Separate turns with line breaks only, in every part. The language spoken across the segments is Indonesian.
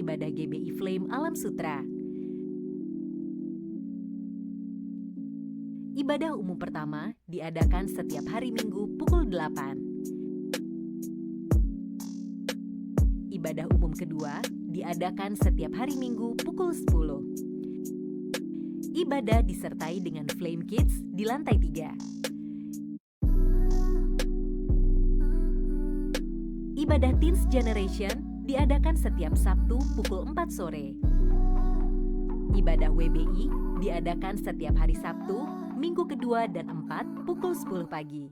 ibadah GBI Flame Alam Sutra. Ibadah umum pertama diadakan setiap hari Minggu pukul 8. Ibadah umum kedua diadakan setiap hari Minggu pukul 10. Ibadah disertai dengan Flame Kids di lantai 3. Ibadah Teens Generation diadakan setiap Sabtu pukul 4 sore. Ibadah WBI diadakan setiap hari Sabtu, Minggu kedua dan 4 pukul 10 pagi.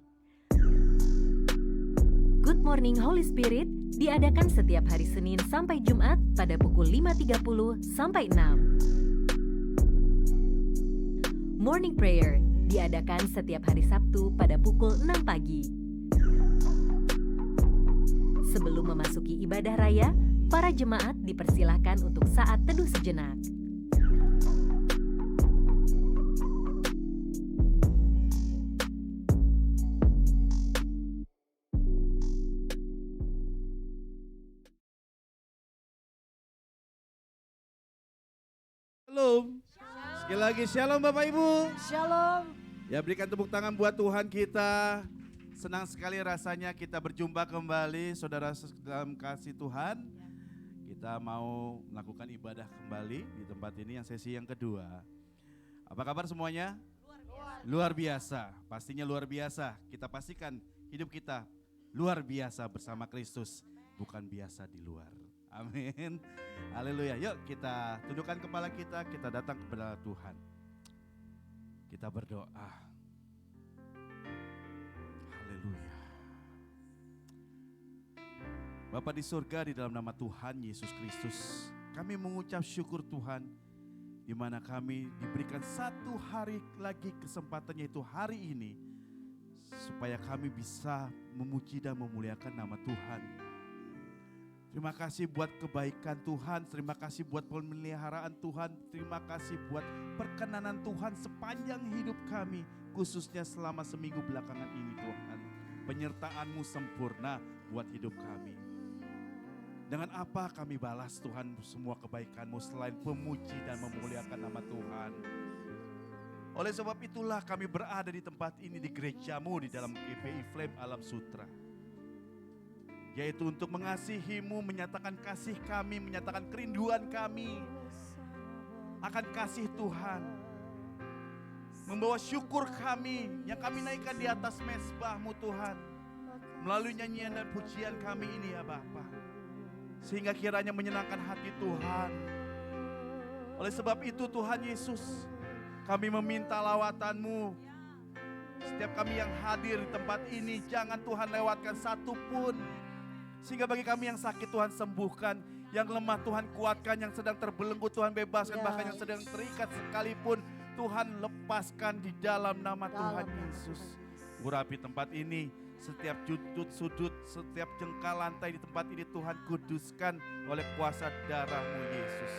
Good Morning Holy Spirit diadakan setiap hari Senin sampai Jumat pada pukul 5.30 sampai 6. Morning Prayer diadakan setiap hari Sabtu pada pukul 6 pagi. Sebelum memasuki ibadah raya, para jemaat dipersilahkan untuk saat teduh sejenak.
Shalom. Sekali lagi shalom Bapak Ibu.
Shalom.
Ya, berikan tepuk tangan buat Tuhan kita. Senang sekali rasanya kita berjumpa kembali saudara dalam kasih Tuhan. Kita mau melakukan ibadah kembali di tempat ini yang sesi yang kedua. Apa kabar semuanya? Luar biasa. Pastinya luar biasa. Kita pastikan hidup kita luar biasa bersama Kristus, bukan biasa di luar. Amin. Haleluya. Yuk kita tundukkan kepala kita datang kepada Tuhan. Kita berdoa. Haleluya. Bapa di surga, di dalam nama Tuhan Yesus Kristus, kami mengucap syukur Tuhan, di mana kami diberikan satu hari lagi kesempatan, yaitu hari ini, supaya kami bisa memuji dan memuliakan nama Tuhan. Terima kasih buat kebaikan Tuhan, terima kasih buat pemeliharaan Tuhan, terima kasih buat perkenanan Tuhan sepanjang hidup kami, khususnya selama seminggu belakangan ini Tuhan. Penyertaan-Mu sempurna buat hidup kami. Dengan apa kami balas Tuhan semua kebaikan-Mu selain memuji dan memuliakan nama Tuhan. Oleh sebab itulah kami berada di tempat ini, di gereja-Mu, di dalam GBI Flame Alam Sutra. Yaitu untuk mengasihi-Mu, menyatakan kasih kami, menyatakan kerinduan kami akan kasih Tuhan. Membawa syukur kami yang kami naikkan di atas mezbah-Mu Tuhan. Melalui nyanyian dan pujian kami ini ya Bapa. Sehingga kiranya menyenangkan hati Tuhan. Oleh sebab itu Tuhan Yesus, kami meminta lawatan-Mu. Setiap kami yang hadir di tempat ini, jangan Tuhan lewatkan satu pun. Sehingga bagi kami yang sakit Tuhan sembuhkan, yang lemah Tuhan kuatkan, yang sedang terbelenggu Tuhan bebaskan, bahkan yang sedang terikat sekalipun Tuhan lepaskan di dalam nama Tuhan Yesus. Urapi tempat ini, setiap sudut, setiap jengkal lantai di tempat ini Tuhan kuduskan oleh kuasa darah-Mu Yesus.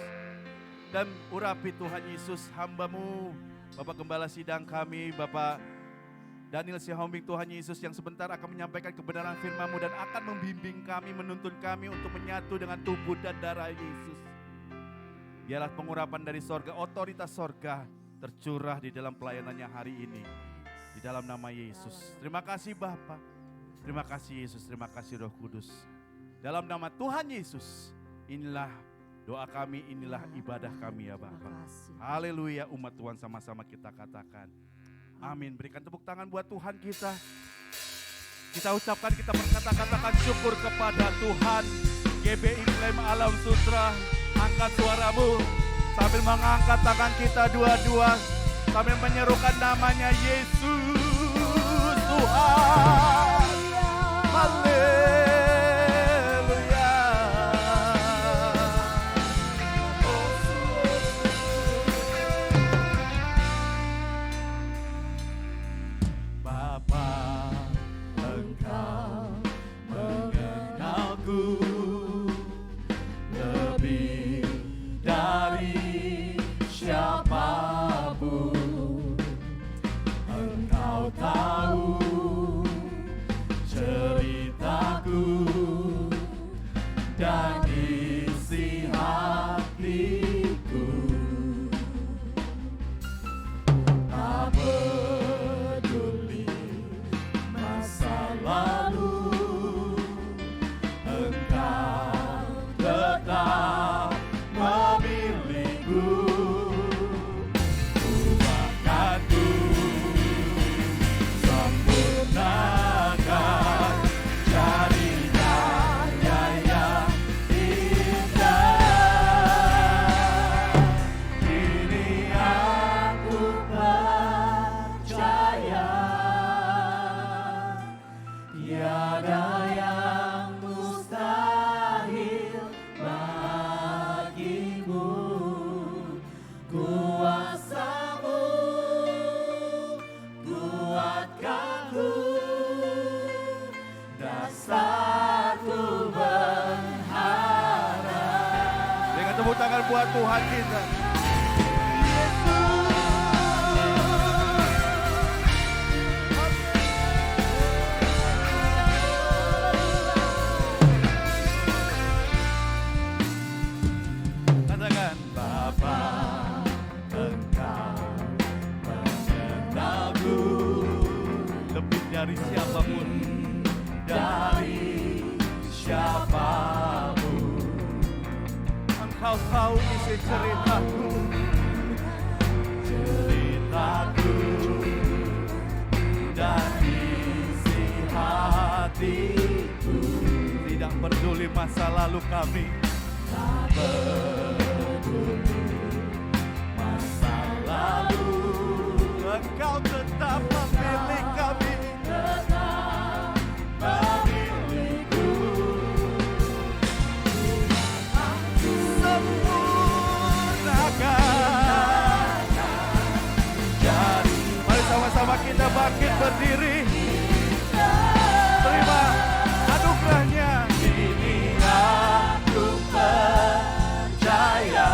Dan urapi Tuhan Yesus hamba-Mu, Bapak Gembala Sidang kami, Bapak Daniel Sihombing Tuhan Yesus, yang sebentar akan menyampaikan kebenaran firman-Mu dan akan membimbing kami, menuntun kami untuk menyatu dengan tubuh dan darah Yesus. Biarlah pengurapan dari sorga, otoritas sorga tercurah di dalam pelayanannya hari ini. Di dalam nama Yesus. Terima kasih Bapa. Terima kasih Yesus, terima kasih Roh Kudus. Dalam nama Tuhan Yesus, inilah doa kami, inilah ibadah kami ya Bapa. Haleluya, umat Tuhan sama-sama kita katakan. Amin. Berikan tepuk tangan buat Tuhan kita. Kita ucapkan, kita berkata-katakan syukur kepada Tuhan. GBI Flame Alam Sutra, angkat suaramu sambil mengangkat tangan kita dua-dua, sambil menyerukan namanya Yesus Tuhan. Haleluya. Bapa, Engkau mengenalku lebih dari siapapun. Engkau tahu tetap memilihku. Ubahkanku, sempurnakan, jadi karya yang indah. Kini aku percaya, tiada yang mustahil bagimu. Kuasa-Mu kuatkanku, dasarku berharap. Dengan tepuk tangan buat Tuhan kita. Katakan, Bapa, Engkau mengenalku lebih dari siapapun, dari siapapun. Engkau tahu isi ceritaku, dan isi hatiku. Tidak peduli masa lalu kami, tak peduli masa lalu, Engkau tetap memilih kami, tetap memilihku. Sempurnakan, jadi mari sama-sama kita bangkit berdiri, terima anugerahnya. Kini aku percaya,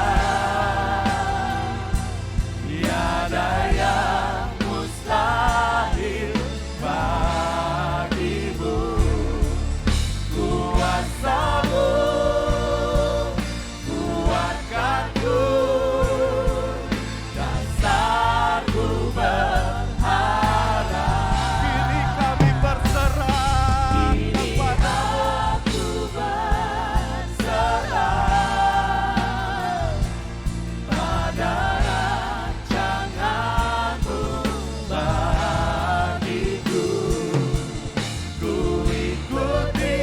tiada yang mustahil bagimu. Kuasa-Mu kuatkanku, dasarku berharap. Kini kami berserah kepadamu, berserah pada rancangan-Mu bagiku. Ku ikuti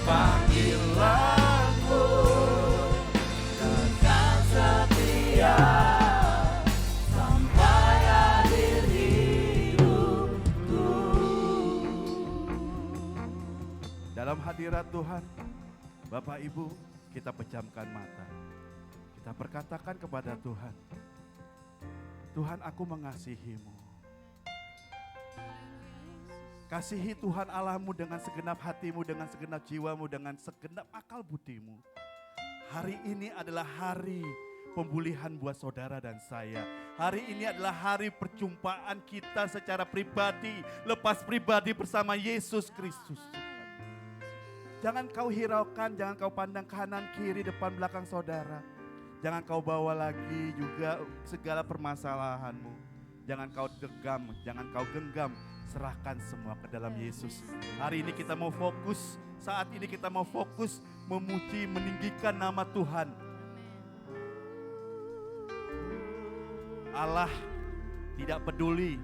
panggilan-Mu, tetap setia sampai akhir hidupku. Dalam hadirat Tuhan, Bapak Ibu, kita pejamkan mata. Kita berkatakan kepada Tuhan, Tuhan, aku mengasihi-Mu. Kasihi Tuhan Allahmu dengan segenap hatimu, dengan segenap jiwamu, dengan segenap akal budimu. Hari ini adalah hari pemulihan buat saudara dan saya. Hari ini adalah hari perjumpaan kita secara pribadi, lepas pribadi bersama Yesus Kristus. Jangan kau hiraukan, jangan kau pandang kanan, kiri, depan, belakang saudara. Jangan kau bawa lagi juga segala permasalahanmu. Jangan kau genggam, serahkan semua ke dalam Yesus. Hari ini kita mau fokus, saat ini kita mau fokus memuji, meninggikan nama Tuhan. Allah tidak peduli,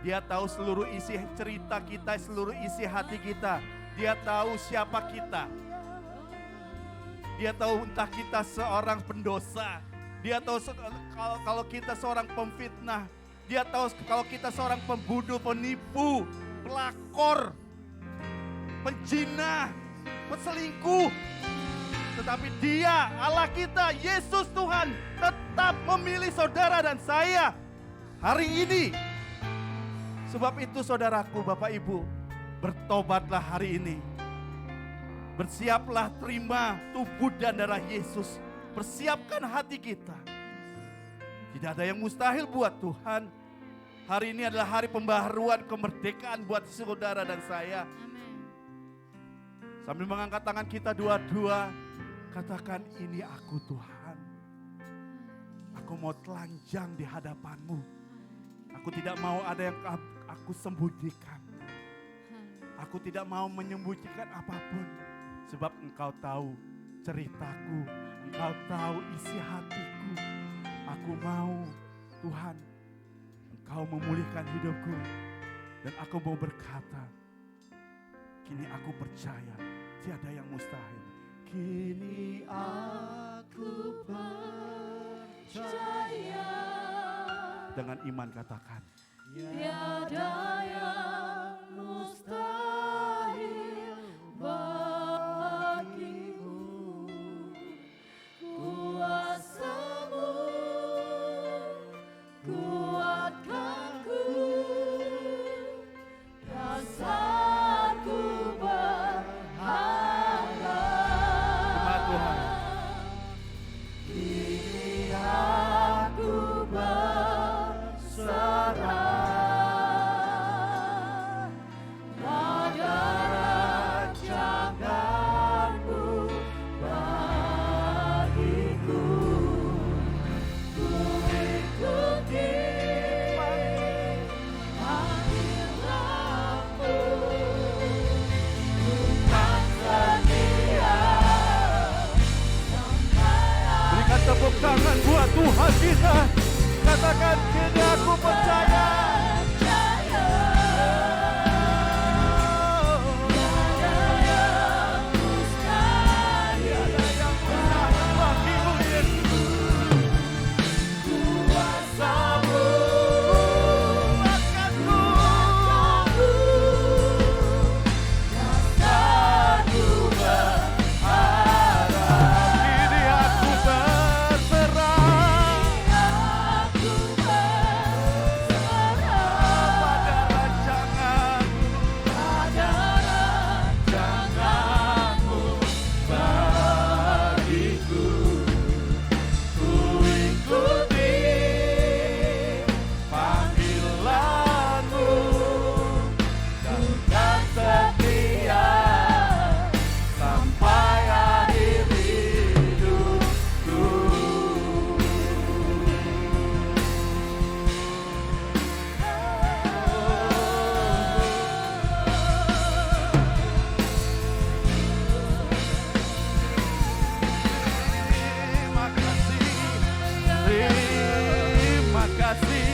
Dia tahu seluruh isi cerita kita, seluruh isi hati kita. Dia tahu siapa kita. Dia tahu entah kita seorang pendosa. Dia tahu kalau kita seorang pemfitnah. Dia tahu kalau kita seorang pembunuh, penipu, pelakor, penjinah, peselingkuh. Tetapi Dia, Allah kita, Yesus Tuhan, tetap memilih saudara dan saya hari ini. Sebab itu saudaraku, Bapak Ibu, bertobatlah hari ini. Bersiaplah terima tubuh dan darah Yesus. Persiapkan hati kita. Tidak ada yang mustahil buat Tuhan. Hari ini adalah hari pembaharuan kemerdekaan buat saudara dan saya. Sambil mengangkat tangan kita dua-dua, katakan, ini aku Tuhan. Aku mau telanjang di hadapan-Mu. Aku tidak mau ada yang aku sembunyikan. Aku tidak mau menyembunyikan apapun. Sebab Engkau tahu ceritaku, Engkau tahu isi hatiku. Aku mau Tuhan, Engkau memulihkan hidupku. Dan aku mau berkata, kini aku percaya tiada yang mustahil. Kini aku percaya. Dengan iman katakan,
tiada yang mustahil bagimu. Kuasa-Mu kuatkanku, dasarku berharap.
terima Tuhan.
Kini aku berserah pada rancangan-Mu bagiku. Ku ikuti panggilan-Mu, bukan setia sampai
Berikan tepuk tangan buat Tuhan kita. Katakan, kini aku percaya. Tiada yang mustahil bagimu, Yesus. Kuasa-Mu kuatkanku,
dasarku berharap.
kini aku berserah
Aku berserah
pada rancangan-Mu.
pada rancangan-Mu bagiku.
Ku ikuti panggilan-Mu,
Dan setia
sampai akhir hidupku. Terima kasih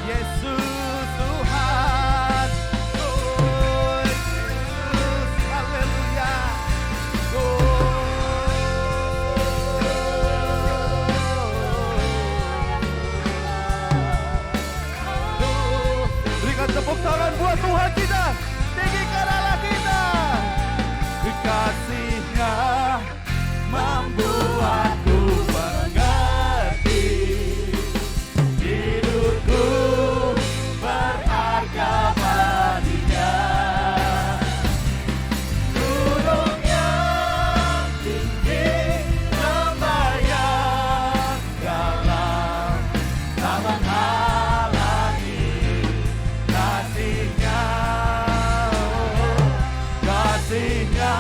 Yesus Tuhan. Oh Yesus, haleluya. Berikan tepuk tangan buat Tuhan kita. Tinggikan Allah kita. Kasih-Nya membuatku mengerti. Hidupku berharga baginya. Gunung yang tinggi, lembah yang dalam, tak menghalangi kasih-Nya. Kasih-Nya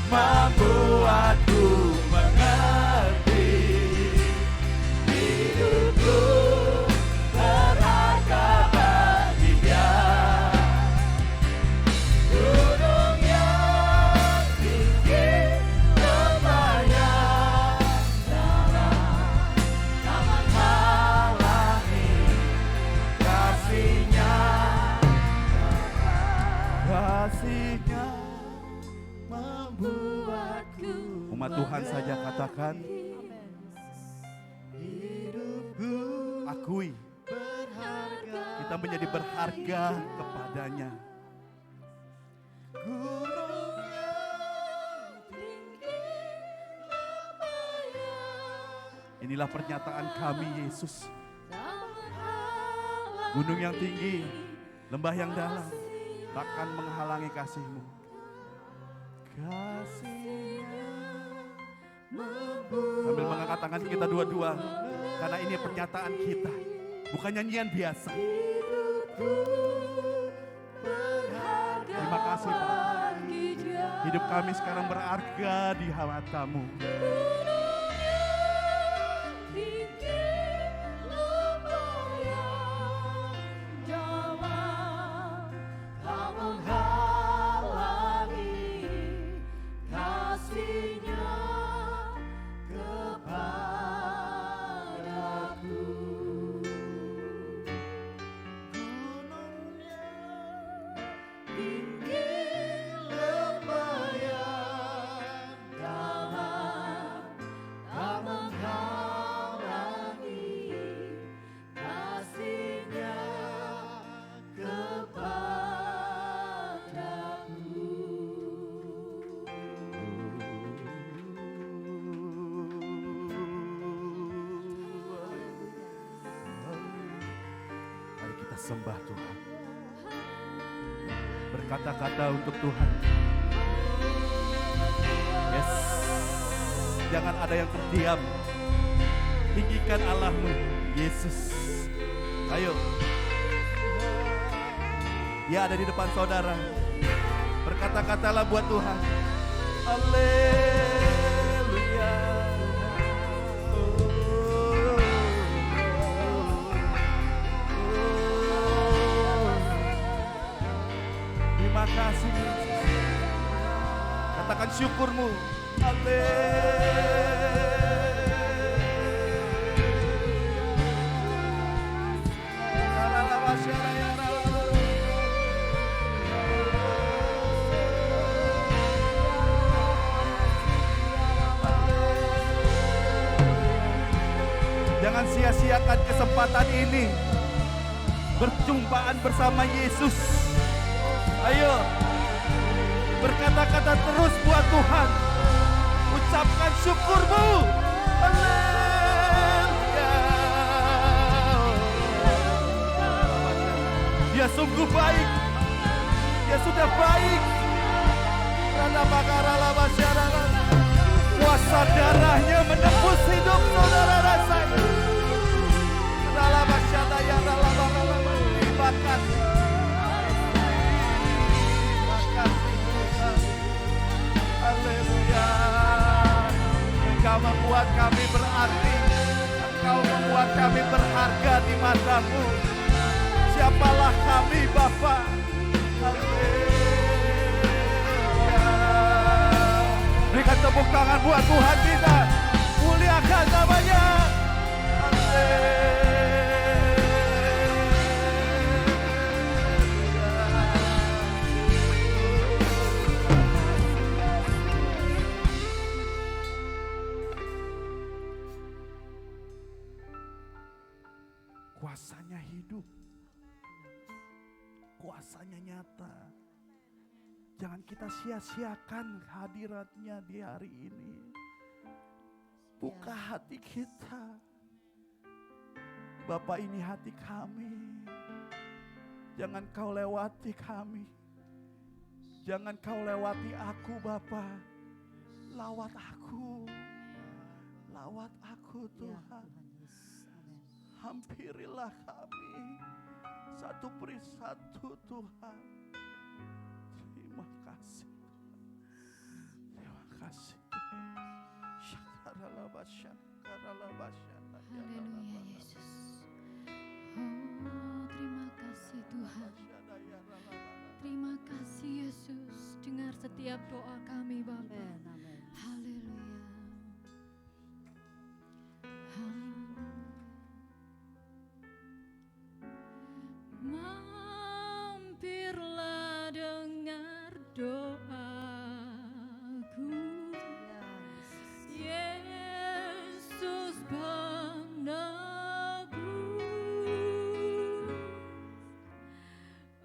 membuatku mengerti. Hidupku berharga baginya. Gunung yang tinggi, lembah yang dalam, tak menghalangi kasih-Nya. Kasih-Nya membuatku. Umat Tuhan saja katakan, akui kita menjadi berharga kepadanya. Inilah pernyataan kami, Yesus. Gunung yang tinggi, lembah yang dalam, takkan menghalangi kasih-Mu. Kasih-Nya sambil mengangkat tangan kita dua-dua, karena ini pernyataan kita, bukan nyanyian biasa. Terima kasih Pak. Hidup kami sekarang berharga di mata-Mu. kita sembah Tuhan. Berkata-kata untuk Tuhan. Yes. Jangan ada yang terdiam. Tinggikan Allahmu, Yesus. Ayo. Dia ada di depan saudara. Berkata-katalah buat Tuhan. Haleluya. Terima kasih Yesus. Katakan syukurmu. Jangan sia-siakan kesempatan ini. Berjumpaan bersama Yesus. Ayo. Berkata-kata terus buat Tuhan. Ucapkan syukurmu. Haleluya. Dia sungguh baik. Dia sudah baik. Kuasa darahnya menembus hidup saudara rasanya. Terima kasih. Terima kasih Tuhan. Haleluya. Engkau membuat kami berarti. Engkau membuat kami berharga di matamu. Siapalah kami Bapa. Haleluya. Berikan tepuk tangan buat Tuhan kita. Muliakan namanya. Haleluya. Kuasanya hidup. Kuasanya nyata. Jangan kita sia-siakan hadiratnya di hari ini. Buka hati kita. Bapa, ini hati kami. Jangan kau lewati kami. Jangan kau lewati aku Bapa. Lawat aku. Lawat aku Tuhan. Hampirilah kami. Satu persatu Tuhan. Terima kasih. Terima kasih.
Haleluya Yesus. Oh, terima kasih Tuhan. Terima kasih Yesus. Dengar setiap doa kami Bapa. Haleluya. Mampirlah dengar doaku, Yesus penebus.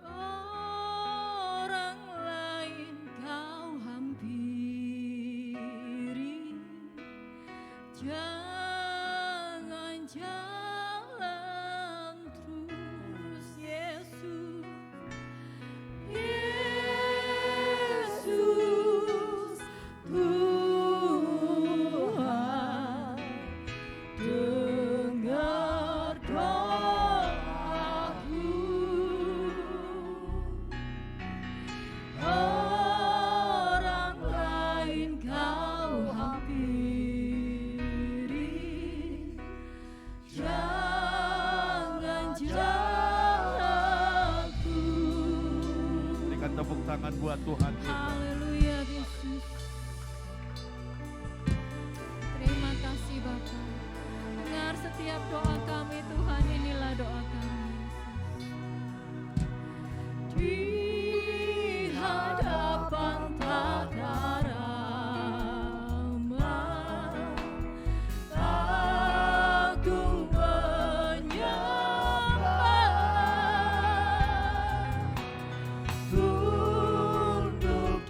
Orang lain kau hampiri, jangan jalan terus Yesus. Yesus Tuhan, dengar doaku. Orang lain kau hampiri, jangan jalanku.
Berikan tepuk tangan buat Tuhan kita.
Haleluya Yesus. Terima kasih Bapa. Dengar setiap doa kami Tuhan, inilah doa kami Yesus. Di hadapan tata ramah, aku menyembah. Tunduk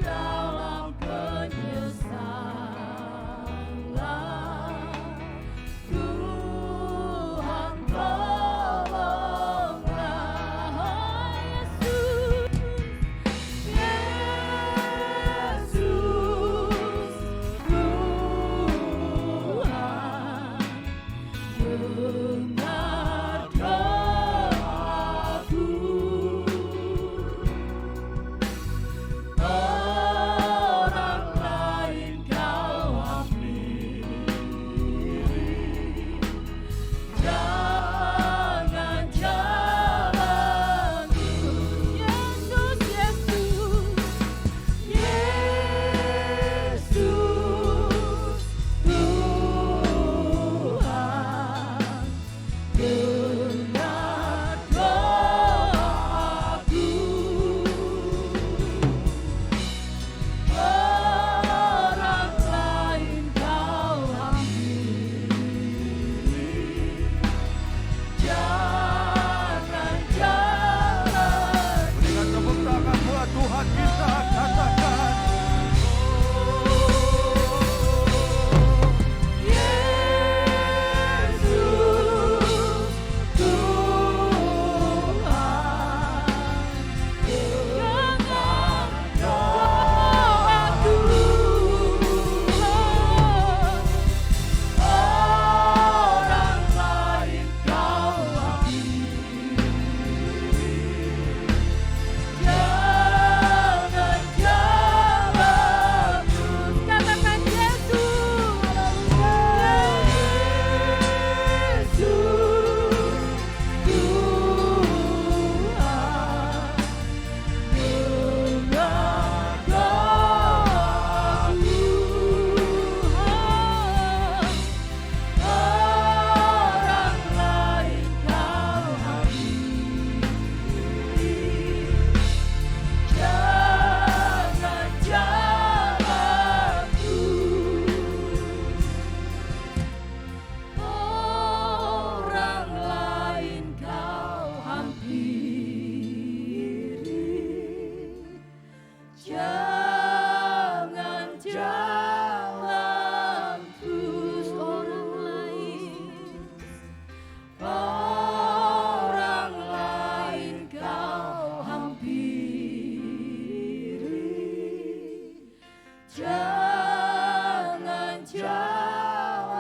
berjalan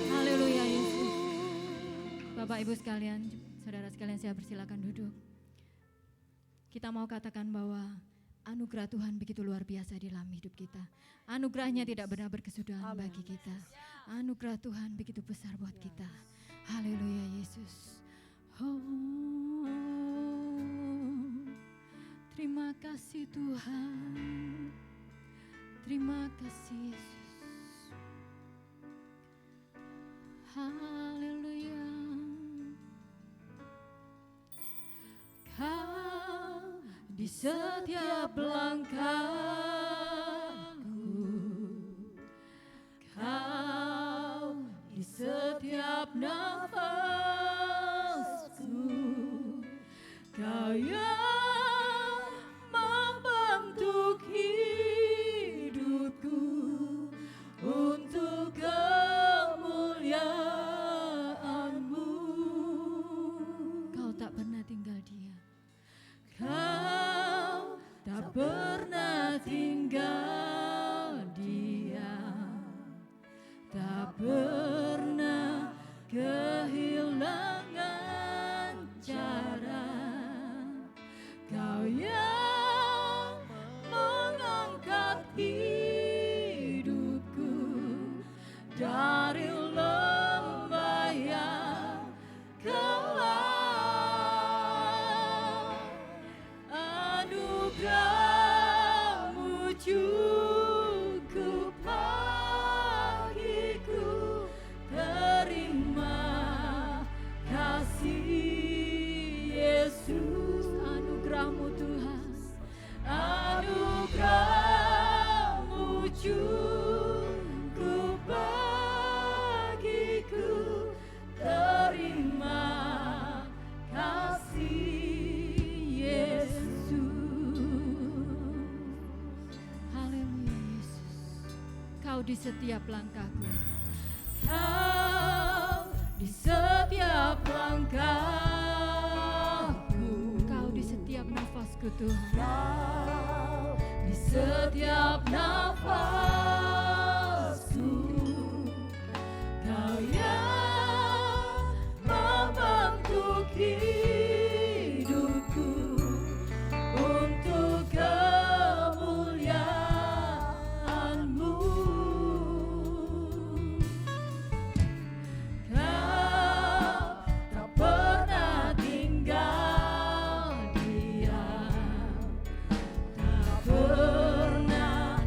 Haleluya Yesus. Bapak Ibu sekalian, saudara sekalian, saya persilakan duduk. Kita mau katakan bahwa anugerah Tuhan begitu luar biasa di dalam hidup kita. Anugerahnya tidak pernah berkesudahan bagi kita. Anugerah Tuhan begitu besar buat kita. Haleluya Yesus. Oh, terima kasih Tuhan. Terima kasih Yesus. Haleluya. Kau di setiap langkahku, Kau di setiap nafasku, Kau yang membentuk hidupku untuk kemuliaan-Mu. Kau tak pernah tinggal diam. Kau tak pernah tinggal diam, tak pernah kehilangan cara. Kau yang mengangkat hidupku dari lembah yang gelap. Anugerah-Mu cukup bagiku, terima kasih Yesus. Anugerah-Mu Tuhan, anugerah-Mu cukup bagiku, terima kasih Yesus. Haleluya Yesus. Kau di setiap langkahku, Kau di setiap langkahku, Kau di setiap nafasku Tuhan, Kau di setiap nafasku, Kau yang membentuk hidupku untuk kemuliaan-Mu. Kau tak pernah tinggal diam, tak pernah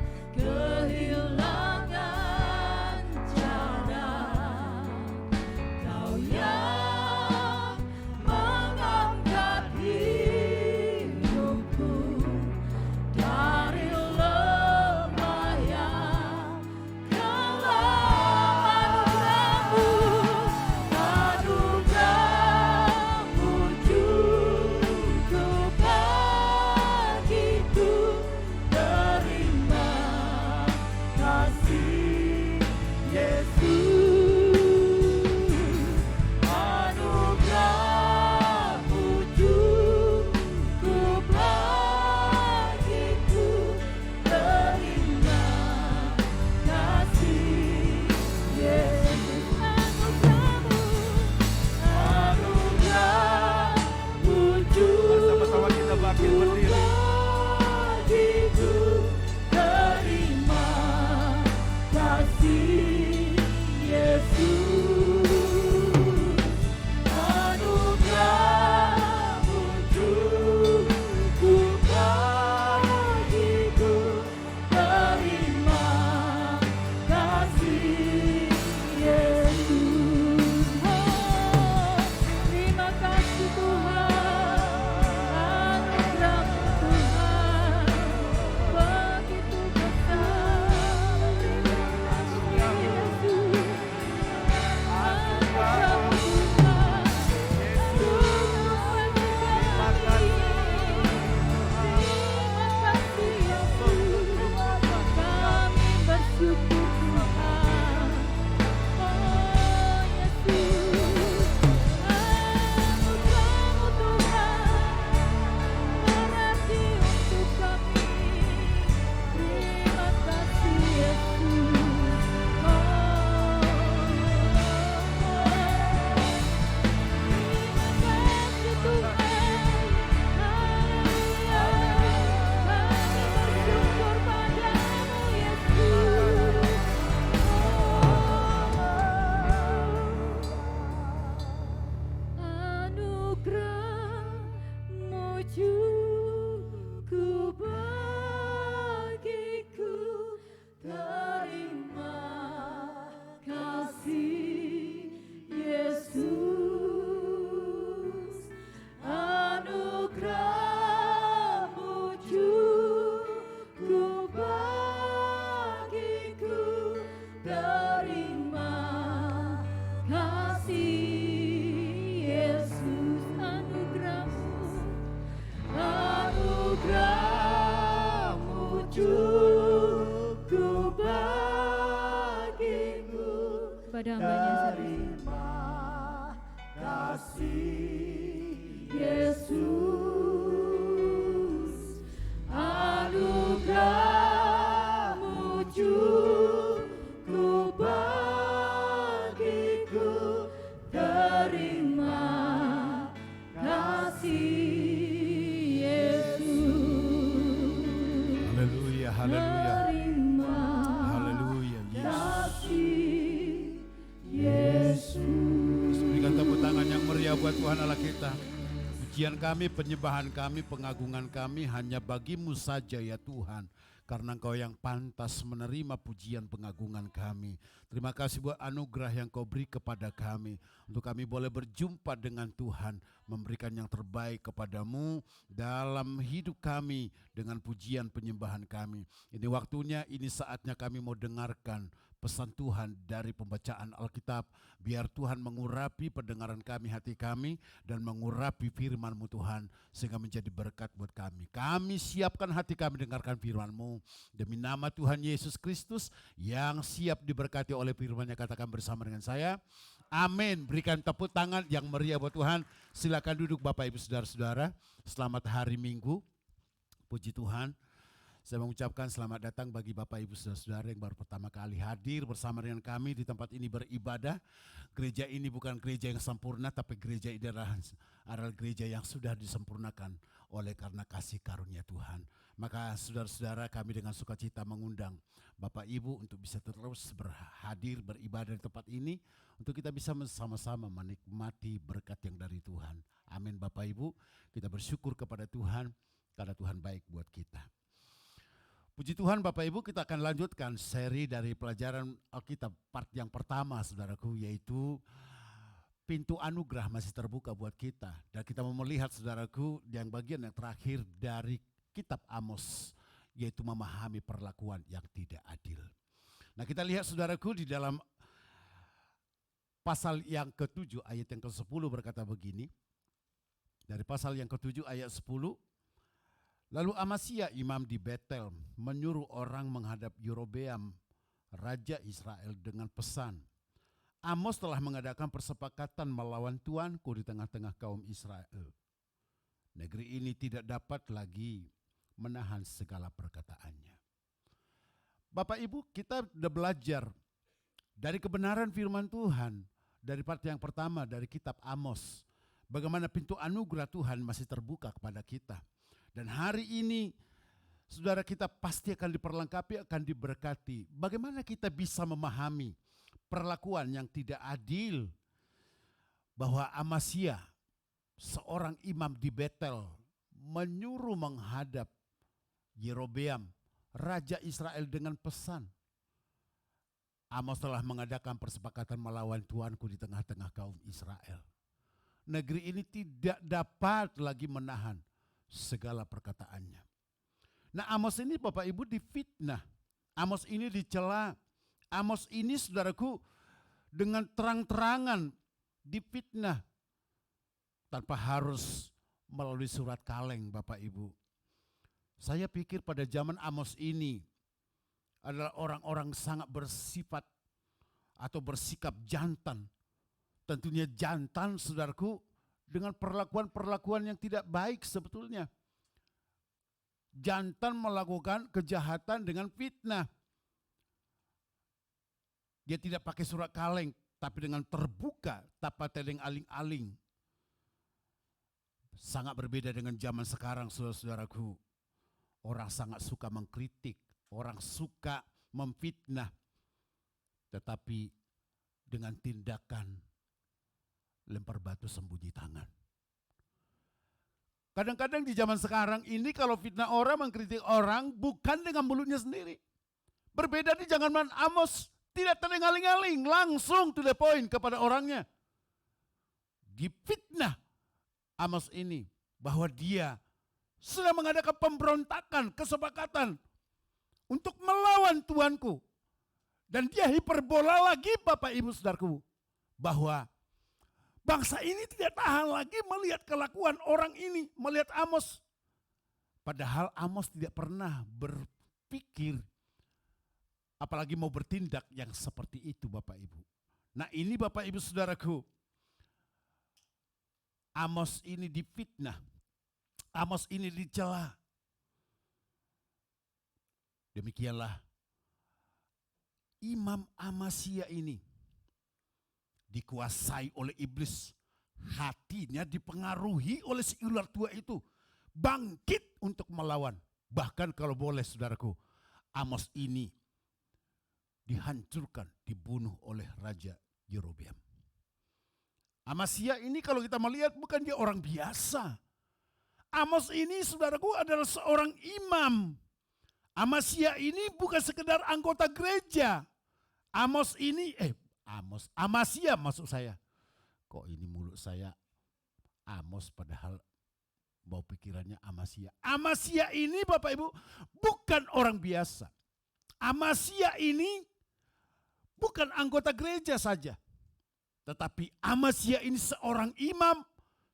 kepada hambanya yang
terima kasih Yesus, anugerah-Mu cukup bagiku, terima kasih Yesus.
Haleluya, haleluya.
Terima
Haleluya,
kasih Yesus.
Berikan tepuk tangan yang meriah buat Tuhan Allah kita. Pujian kami, penyembahan kami, pengagungan kami hanya bagi-Mu saja ya Tuhan. Karena Engkau yang pantas menerima pujian pengagungan kami. Terima kasih buat anugerah yang Kau beri kepada kami. Untuk kami boleh berjumpa dengan Tuhan. Memberikan yang terbaik kepada-Mu dalam hidup kami. Dengan pujian penyembahan kami. Ini waktunya, ini saatnya kami mau dengarkan pesan Tuhan dari pembacaan Alkitab. Biar Tuhan mengurapi pendengaran kami, hati kami, dan mengurapi firman-Mu Tuhan, sehingga menjadi berkat buat kami. Kami siapkan hati kami dengarkan firman-Mu. Demi nama Tuhan Yesus Kristus yang siap diberkati oleh firman-Nya, katakan bersama dengan saya, amin. Berikan tepuk tangan yang meriah buat Tuhan. Silakan duduk Bapak Ibu Saudara-saudara. Selamat hari Minggu. Puji Tuhan. Saya mengucapkan selamat datang bagi Bapak Ibu Saudara-saudara yang baru pertama kali hadir bersama dengan kami di tempat ini beribadah. Gereja ini bukan gereja yang sempurna, tapi gereja ini adalah gereja yang sudah disempurnakan oleh karena kasih karunia Tuhan. Maka saudara-saudara, kami dengan sukacita mengundang Bapak Ibu untuk bisa terus hadir beribadah di tempat ini, untuk kita bisa sama-sama menikmati berkat yang dari Tuhan. Amin Bapak Ibu, kita bersyukur kepada Tuhan karena Tuhan baik buat kita. Puji Tuhan Bapak Ibu, kita akan lanjutkan seri dari pelajaran Alkitab part yang pertama saudaraku, yaitu pintu anugerah masih terbuka buat kita. Dan kita mau melihat saudaraku yang bagian yang terakhir dari kitab Amos, yaitu memahami perlakuan yang tidak adil. Nah kita lihat saudaraku di dalam pasal yang ke-7 ayat yang ke-10 berkata begini. Dari pasal yang ke-7 ayat 10. Lalu Amasya imam di Betel menyuruh orang menghadap Yerobeam, raja Israel dengan pesan, Amos telah mengadakan persepakatan melawan Tuanku di tengah-tengah kaum Israel. Negeri ini tidak dapat lagi menahan segala perkataannya. Bapak Ibu, kita sudah belajar dari kebenaran firman Tuhan, dari part yang pertama dari kitab Amos, bagaimana pintu anugerah Tuhan masih terbuka kepada kita. Dan hari ini saudara kita pasti akan diperlengkapi, akan diberkati. Bagaimana kita bisa memahami perlakuan yang tidak adil, bahwa Amasya, seorang imam di Betel, menyuruh menghadap Yerobeam, raja Israel dengan pesan, Amos telah mengadakan persepakatan melawan Tuanku di tengah-tengah kaum Israel. Negeri ini tidak dapat lagi menahan segala perkataannya. Nah Amos ini Bapak Ibu difitnah, Amos ini dicela, Amos ini saudaraku dengan terang-terangan difitnah tanpa harus melalui surat kaleng Bapak Ibu. Saya pikir pada zaman Amos ini adalah orang-orang sangat bersifat atau bersikap jantan. Tentunya jantan saudaraku dengan perlakuan-perlakuan yang tidak baik sebetulnya. Jantan melakukan kejahatan dengan fitnah. Dia tidak pakai surat kaleng, tapi dengan terbuka, tanpa teling aling-aling. Sangat berbeda dengan zaman sekarang saudara-saudaraku. Orang sangat suka mengkritik, orang suka memfitnah. Tetapi dengan tindakan lempar batu sembunyi tangan. Kadang-kadang di zaman sekarang ini kalau fitnah orang, mengkritik orang bukan dengan mulutnya sendiri. Berbeda di zaman Amos, tidak teling-aling-aling, langsung to the point kepada orangnya. Difitnah Amos ini bahwa dia sudah mengadakan pemberontakan, kesepakatan untuk melawan Tuanku. Dan dia hiperbola lagi Bapak Ibu Saudaraku, bahwa bangsa ini tidak tahan lagi melihat kelakuan orang ini, melihat Amos. Padahal Amos tidak pernah berpikir, apalagi mau bertindak yang seperti itu Bapak Ibu. Nah ini Bapak Ibu Saudaraku, Amos ini difitnah, Amos ini dicela. Demikianlah Imam Amasya ini dikuasai oleh iblis. Hatinya dipengaruhi oleh si ular tua itu. Bangkit untuk melawan. Bahkan kalau boleh saudaraku, Amos ini dihancurkan, dibunuh oleh Raja Yerobeam. Amasya ini kalau kita melihat bukan dia orang biasa. Amos ini saudaraku adalah seorang imam. Amasya ini bukan sekedar anggota gereja. Amasya maksud saya. Kok ini mulut saya Amos padahal bau pikirannya Amasya. Amasya ini Bapak Ibu bukan orang biasa. Amasya ini bukan anggota gereja saja. Tetapi Amasya ini seorang imam,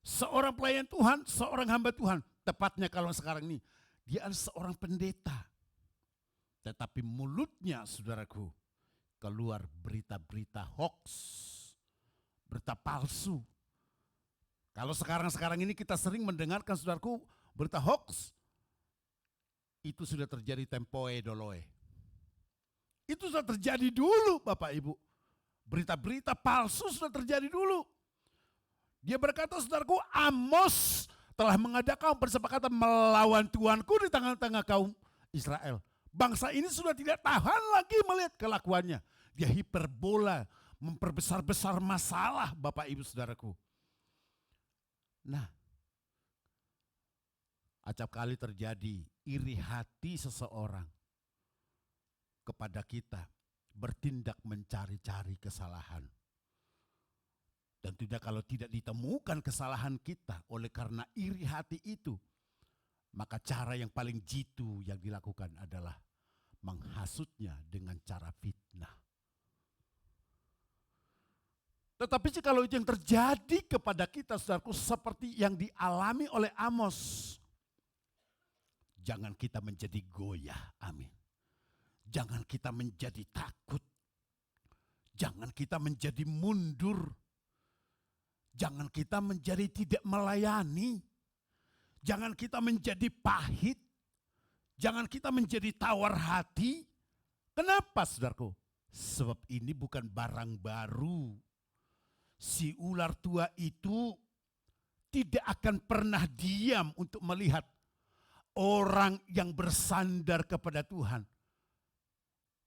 seorang pelayan Tuhan, seorang hamba Tuhan. Tepatnya kalau sekarang ini, dia adalah seorang pendeta. Tetapi mulutnya saudaraku, keluar berita-berita hoax, berita palsu. Kalau sekarang ini kita sering mendengarkan saudaraku berita hoax, itu sudah terjadi tempoe doloe. Itu sudah terjadi dulu Bapak Ibu. Berita-berita palsu sudah terjadi dulu. Dia berkata saudaraku, Amos telah mengadakan persepakatan melawan Tuanku di tengah-tengah kaum Israel. Bangsa ini sudah tidak tahan lagi melihat kelakuannya. Dia hiperbola, memperbesar-besar masalah Bapak Ibu Saudaraku. Nah, acap kali terjadi iri hati seseorang kepada kita bertindak mencari-cari kesalahan. Dan kalau tidak ditemukan kesalahan kita oleh karena iri hati itu, maka cara yang paling jitu yang dilakukan adalah menghasutnya dengan cara fitnah. Tetapi kalau itu yang terjadi kepada kita saudaraku seperti yang dialami oleh Amos, jangan kita menjadi goyah, amin. Jangan kita menjadi takut. Jangan kita menjadi mundur. Jangan kita menjadi tidak melayani. Jangan kita menjadi pahit. Jangan kita menjadi tawar hati. Kenapa saudaraku? Sebab ini bukan barang baru. Si ular tua itu tidak akan pernah diam untuk melihat orang yang bersandar kepada Tuhan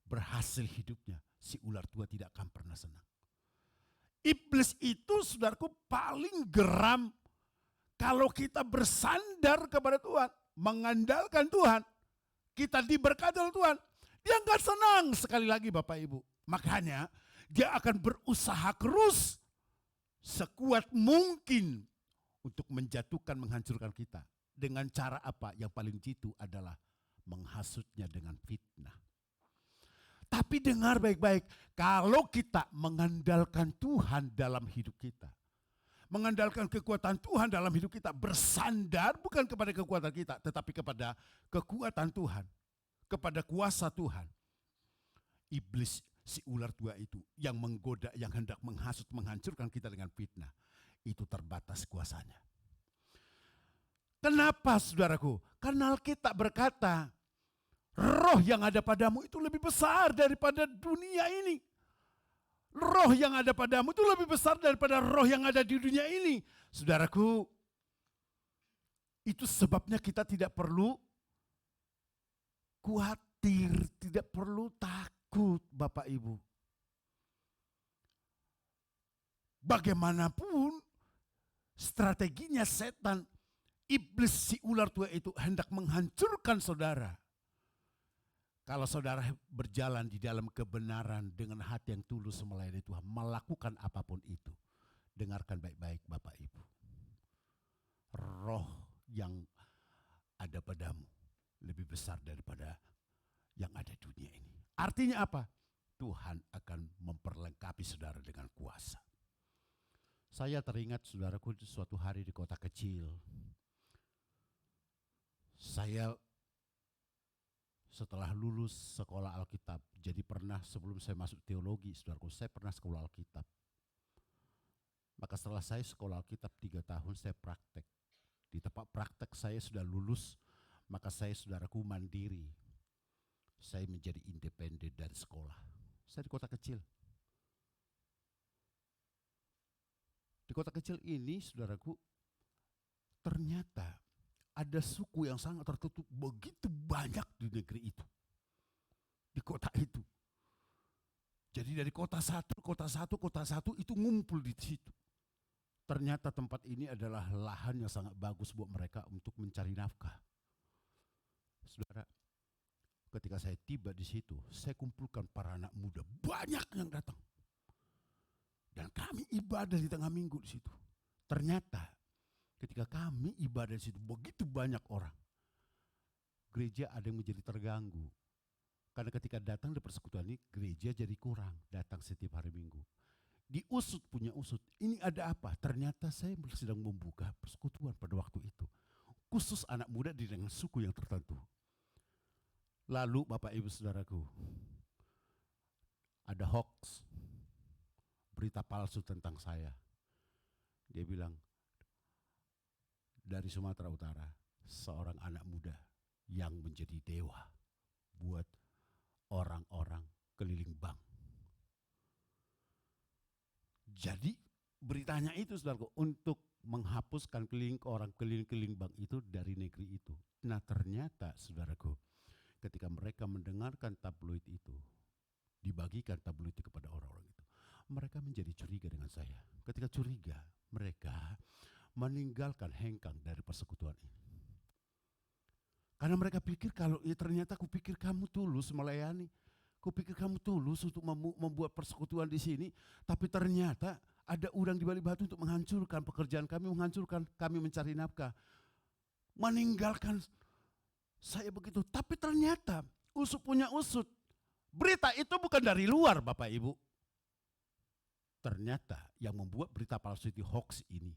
berhasil hidupnya. Si ular tua tidak akan pernah senang. Iblis itu saudaraku paling geram kalau kita bersandar kepada Tuhan, mengandalkan Tuhan, kita diberkati oleh Tuhan. Dia enggak senang sekali lagi Bapak Ibu. Makanya dia akan berusaha terus sekuat mungkin untuk menjatuhkan, menghancurkan kita. Dengan cara apa? Yang paling jitu adalah menghasutnya dengan fitnah. Tapi dengar baik-baik, kalau kita mengandalkan Tuhan dalam hidup kita, mengandalkan kekuatan Tuhan dalam hidup kita, bersandar bukan kepada kekuatan kita, tetapi kepada kekuatan Tuhan, kepada kuasa Tuhan. Iblis, si ular tua itu yang menggoda, yang hendak menghasut, menghancurkan kita dengan fitnah, itu terbatas kuasanya. Kenapa saudaraku? Karena Alkitab berkata, roh yang ada padamu itu lebih besar daripada dunia ini. Roh yang ada padamu itu lebih besar daripada roh yang ada di dunia ini. Saudaraku, itu sebabnya kita tidak perlu khawatir, tidak perlu takut Bapak Ibu. Bagaimanapun strateginya setan, iblis si ular tua itu hendak menghancurkan saudara. Kalau saudara berjalan di dalam kebenaran dengan hati yang tulus melayani Tuhan, melakukan apapun itu, dengarkan baik-baik Bapak Ibu. Roh yang ada padamu lebih besar daripada yang ada di dunia ini. Artinya apa? Tuhan akan memperlengkapi saudara dengan kuasa. Saya teringat saudaraku suatu hari di kota kecil. Saya setelah lulus sekolah Alkitab. Jadi pernah sebelum saya masuk teologi, saudaraku, saya pernah sekolah Alkitab. Maka setelah saya sekolah Alkitab 3 tahun, saya praktek. Di tempat praktek saya sudah lulus, maka saya, saudaraku, mandiri. Saya menjadi independen dari sekolah. Saya di kota kecil. Di kota kecil ini, saudaraku, ternyata ada suku yang sangat tertutup begitu banyak di negeri itu. Di kota itu. Jadi dari kota satu itu ngumpul di situ. Ternyata tempat ini adalah lahan yang sangat bagus buat mereka untuk mencari nafkah. Saudara, ketika saya tiba di situ, saya kumpulkan para anak muda, banyak yang datang. Dan kami ibadah di tengah minggu di situ. Ternyata ketika kami ibadah di situ, begitu banyak orang. Gereja ada yang menjadi terganggu. Karena ketika datang di persekutuan ini, gereja jadi kurang datang setiap hari Minggu. Diusut punya usut, ini ada apa? Ternyata saya sedang membuka persekutuan pada waktu itu. Khusus anak muda dengan suku yang tertentu. Lalu Bapak Ibu Saudaraku, ada hoax, berita palsu tentang saya. Dia bilang, dari Sumatera Utara, seorang anak muda yang menjadi dewa buat orang-orang keliling bank. Jadi beritanya itu, saudaraku, untuk menghapuskan orang keliling bank itu dari negeri itu. Nah ternyata, saudaraku, ketika mereka mendengarkan tabloid itu, dibagikan tabloid itu kepada orang-orang itu, mereka menjadi curiga dengan saya. Ketika curiga, mereka meninggalkan hengkang dari persekutuan ini. Karena mereka pikir kalau ternyata kupikir kamu tulus melayani, kupikir kamu tulus untuk membuat persekutuan di sini, tapi ternyata ada udang di balik batu untuk menghancurkan pekerjaan kami, menghancurkan kami mencari nafkah. Meninggalkan saya begitu, tapi ternyata usut punya usut. Berita itu bukan dari luar, Bapak Ibu. Ternyata yang membuat berita palsu itu, hoax ini,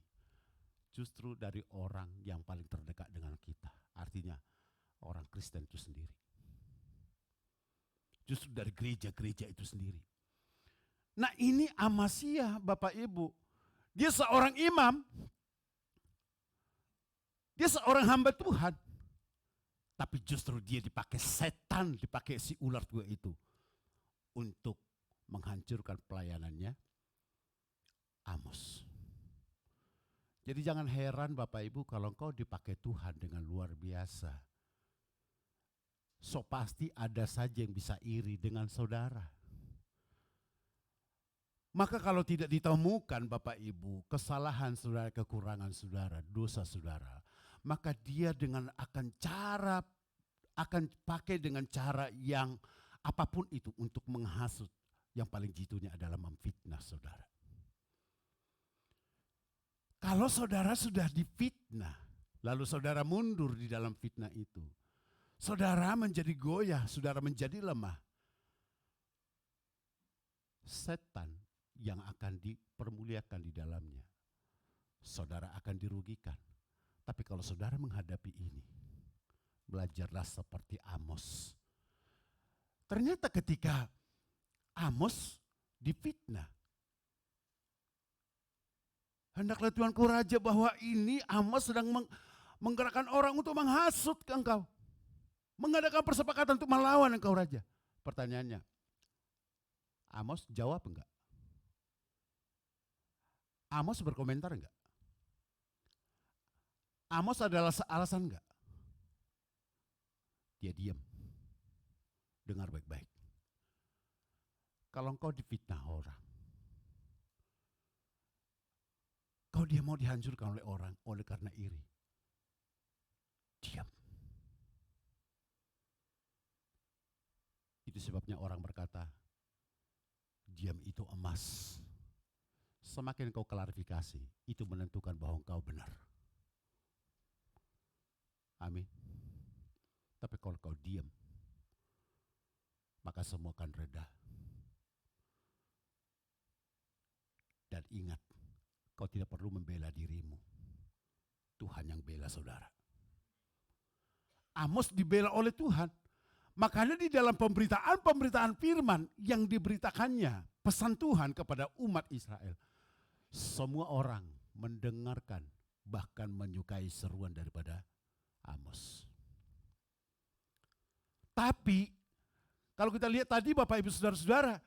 justru dari orang yang paling terdekat dengan kita. Artinya orang Kristen itu sendiri. Justru dari gereja-gereja itu sendiri. Nah ini Amasya, Bapak Ibu. Dia seorang imam. Dia seorang hamba Tuhan. Tapi justru dia dipakai setan, dipakai si ular tua itu. Untuk menghancurkan pelayanannya Amos. Jadi jangan heran Bapak Ibu kalau engkau dipakai Tuhan dengan luar biasa. So pasti ada saja yang bisa iri dengan saudara. Maka kalau tidak ditemukan Bapak Ibu kesalahan saudara, kekurangan saudara, dosa saudara, maka dia akan pakai dengan cara yang apapun itu untuk menghasut. Yang paling jitunya adalah memfitnah saudara. Kalau saudara sudah difitnah, lalu saudara mundur di dalam fitnah itu, saudara menjadi goyah, saudara menjadi lemah. Setan yang akan dipermuliakan di dalamnya, saudara akan dirugikan. Tapi kalau saudara menghadapi ini, belajarlah seperti Amos. Ternyata ketika Amos difitnah, hendaklah Tuanku Raja bahwa ini Amos sedang menggerakkan orang untuk menghasut ke engkau. Mengadakan persepakatan untuk melawan engkau Raja. Pertanyaannya, Amos jawab enggak? Amos berkomentar enggak? Amos adalah alasan enggak? Dia diam. Dengar baik-baik. Kalau engkau difitnah orang, kalau dia mau dihancurkan oleh orang, oleh karena iri, diam. Itu sebabnya orang berkata, diam itu emas. Semakin kau klarifikasi, itu menentukan bahwa engkau benar. Amin. Tapi kalau kau diam, maka semua akan reda. Dan ingat, kau tidak perlu membela dirimu. Tuhan yang bela saudara. Amos dibela oleh Tuhan. Makanya di dalam pemberitaan firman yang diberitakannya, pesan Tuhan kepada umat Israel, semua orang mendengarkan, bahkan menyukai seruan daripada Amos. Tapi kalau kita lihat tadi Bapak Ibu Saudara-saudara,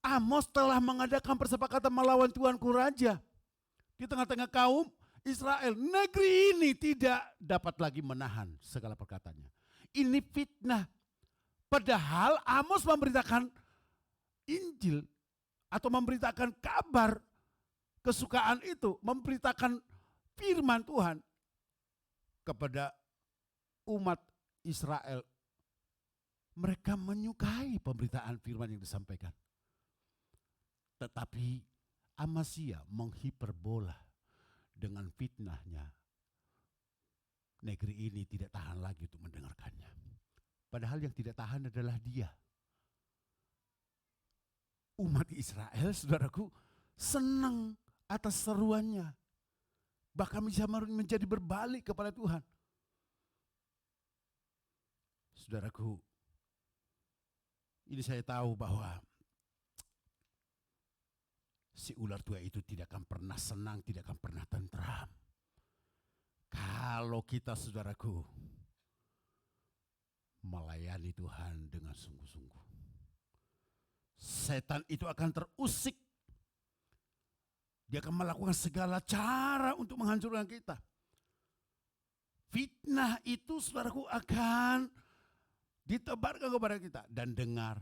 Amos telah mengadakan persepakatan melawan Tuanku Raja. Di tengah-tengah kaum Israel, negeri ini tidak dapat lagi menahan segala perkataannya. Ini fitnah. Padahal Amos memberitakan Injil atau memberitakan kabar kesukaan itu, memberitakan firman Tuhan kepada umat Israel. Mereka menyukai pemberitaan firman yang disampaikan. Tetapi Amasya menghiperbola dengan fitnahnya. Negeri ini tidak tahan lagi untuk mendengarkannya. Padahal yang tidak tahan adalah dia. Umat Israel, saudaraku, senang atas seruannya. Bahkan bisa menjadi berbalik kepada Tuhan. Saudaraku, ini saya tahu bahwa si ular tua itu tidak akan pernah senang, tidak akan pernah tentram. Kalau kita, saudaraku, melayani Tuhan dengan sungguh-sungguh. Setan itu akan terusik. Dia akan melakukan segala cara untuk menghancurkan kita. Fitnah itu, saudaraku, akan ditebarkan kepada kita. Dan dengar,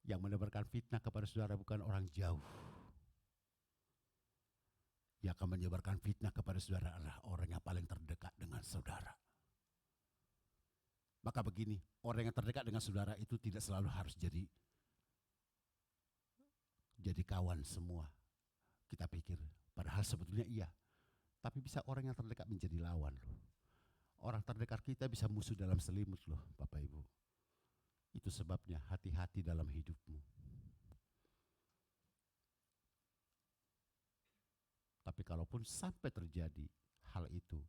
yang menebarkan fitnah kepada saudara bukan orang jauh. Yang akan menyebarkan fitnah kepada saudara adalah orang yang paling terdekat dengan saudara. Maka begini, orang yang terdekat dengan saudara itu tidak selalu harus jadi kawan semua. Kita pikir, padahal sebetulnya iya. Tapi bisa orang yang terdekat menjadi lawan loh. Orang terdekat kita bisa musuh dalam selimut loh, Bapak Ibu. Itu sebabnya hati-hati dalam hidupmu. Tapi kalaupun sampai terjadi hal itu,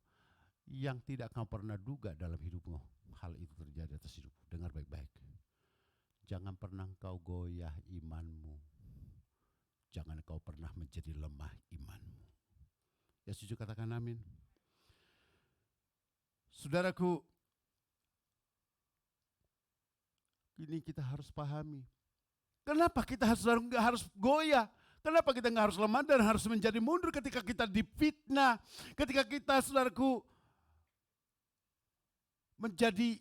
yang tidak kau pernah duga dalam hidupmu, hal itu terjadi atas hidupmu. Dengar baik-baik. Jangan pernah kau goyah imanmu. Jangan kau pernah menjadi lemah imanmu. Ya setuju, katakan amin. Saudaraku, ini kita harus pahami. Kenapa kita harus goyah? Kenapa kita nggak harus lemah dan harus menjadi mundur ketika kita difitnah, ketika kita, saudaraku, menjadi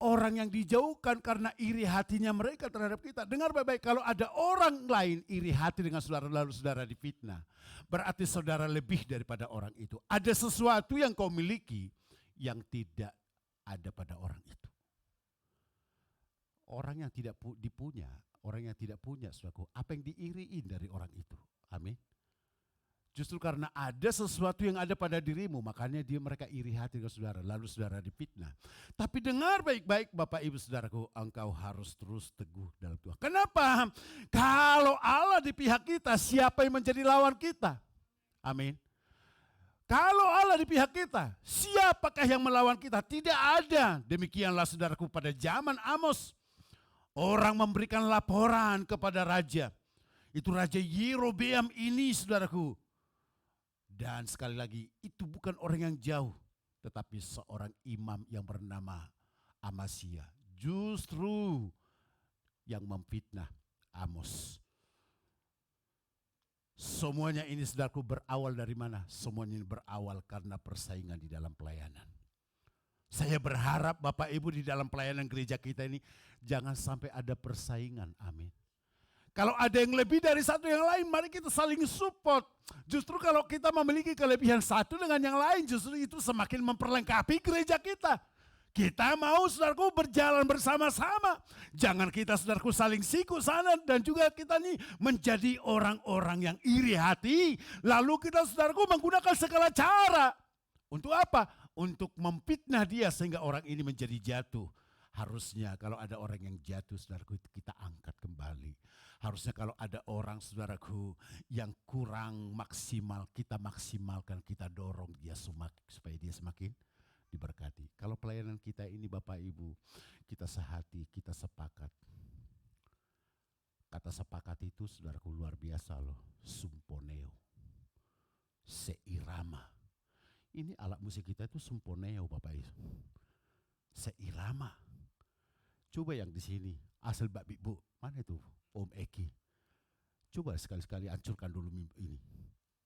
orang yang dijauhkan karena iri hatinya mereka terhadap kita. Dengar baik-baik, kalau ada orang lain iri hati dengan saudara lalu saudara difitnah, berarti saudara lebih daripada orang itu. Ada sesuatu yang kau miliki yang tidak ada pada orang itu. Orang yang tidak dipunya, orang yang tidak punya, saudaraku, apa yang diiriin dari orang itu? Amin. Justru karena ada sesuatu yang ada pada dirimu, makanya mereka iri hati dengan saudara, lalu saudara difitnah. Tapi dengar baik-baik Bapak Ibu Saudaraku, engkau harus terus teguh dalam Tuhan. Kenapa? Kalau Allah di pihak kita, siapa yang menjadi lawan kita? Amin. Kalau Allah di pihak kita, siapakah yang melawan kita? Tidak ada. Demikianlah saudaraku pada zaman Amos. Orang memberikan laporan kepada raja. Itu Raja Yerobeam ini, saudaraku. Dan sekali lagi, itu bukan orang yang jauh, tetapi seorang imam yang bernama Amasya. Justru yang memfitnah Amos. Semuanya ini, saudaraku, berawal dari mana? Semuanya ini berawal karena persaingan di dalam pelayanan. Saya berharap Bapak Ibu di dalam pelayanan gereja kita ini jangan sampai ada persaingan. Amin. Kalau ada yang lebih dari satu yang lain, mari kita saling support. Justru kalau kita memiliki kelebihan satu dengan yang lain, justru itu semakin memperlengkapi gereja kita. Kita mau, saudaraku, berjalan bersama-sama. Jangan kita, saudaraku, saling siku sana dan juga kita nih menjadi orang-orang yang iri hati. Lalu kita, saudaraku, menggunakan segala cara. Untuk apa? Untuk memfitnah dia sehingga orang ini menjadi jatuh. Harusnya kalau ada orang yang jatuh, saudaraku, kita angkat kembali. Harusnya kalau ada orang, saudaraku, yang kurang maksimal, kita maksimalkan, kita dorong dia supaya dia semakin diberkati. Kalau pelayanan kita ini Bapak Ibu, kita sehati, kita sepakat. Kata sepakat itu saudaraku luar biasa loh, sumponeo, seirama. Ini alat musik kita itu sumponeo Bapak Ibu, seirama. Coba yang di sini, asal Mbak Bibu, mana itu Om Eki? Coba sekali-sekali hancurkan dulu ini.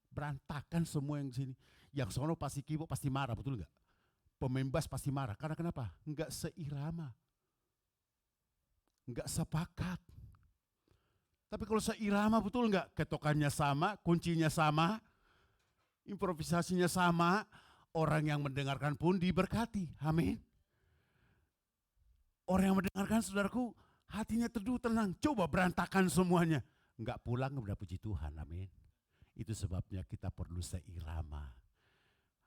Berantakan semua yang di sini. Yang sono pasti keyboard pasti marah, betul nggak? Pemain bass pasti marah. Karena kenapa? Enggak seirama. Enggak sepakat. Tapi kalau seirama betul enggak? Ketokannya sama, kuncinya sama, improvisasinya sama, orang yang mendengarkan pun diberkati. Amin. Orang yang mendengarkan saudaraku, hatinya teduh, tenang. Coba berantakan semuanya. Enggak pulang kepada puji Tuhan. Amin. Itu sebabnya kita perlu seirama.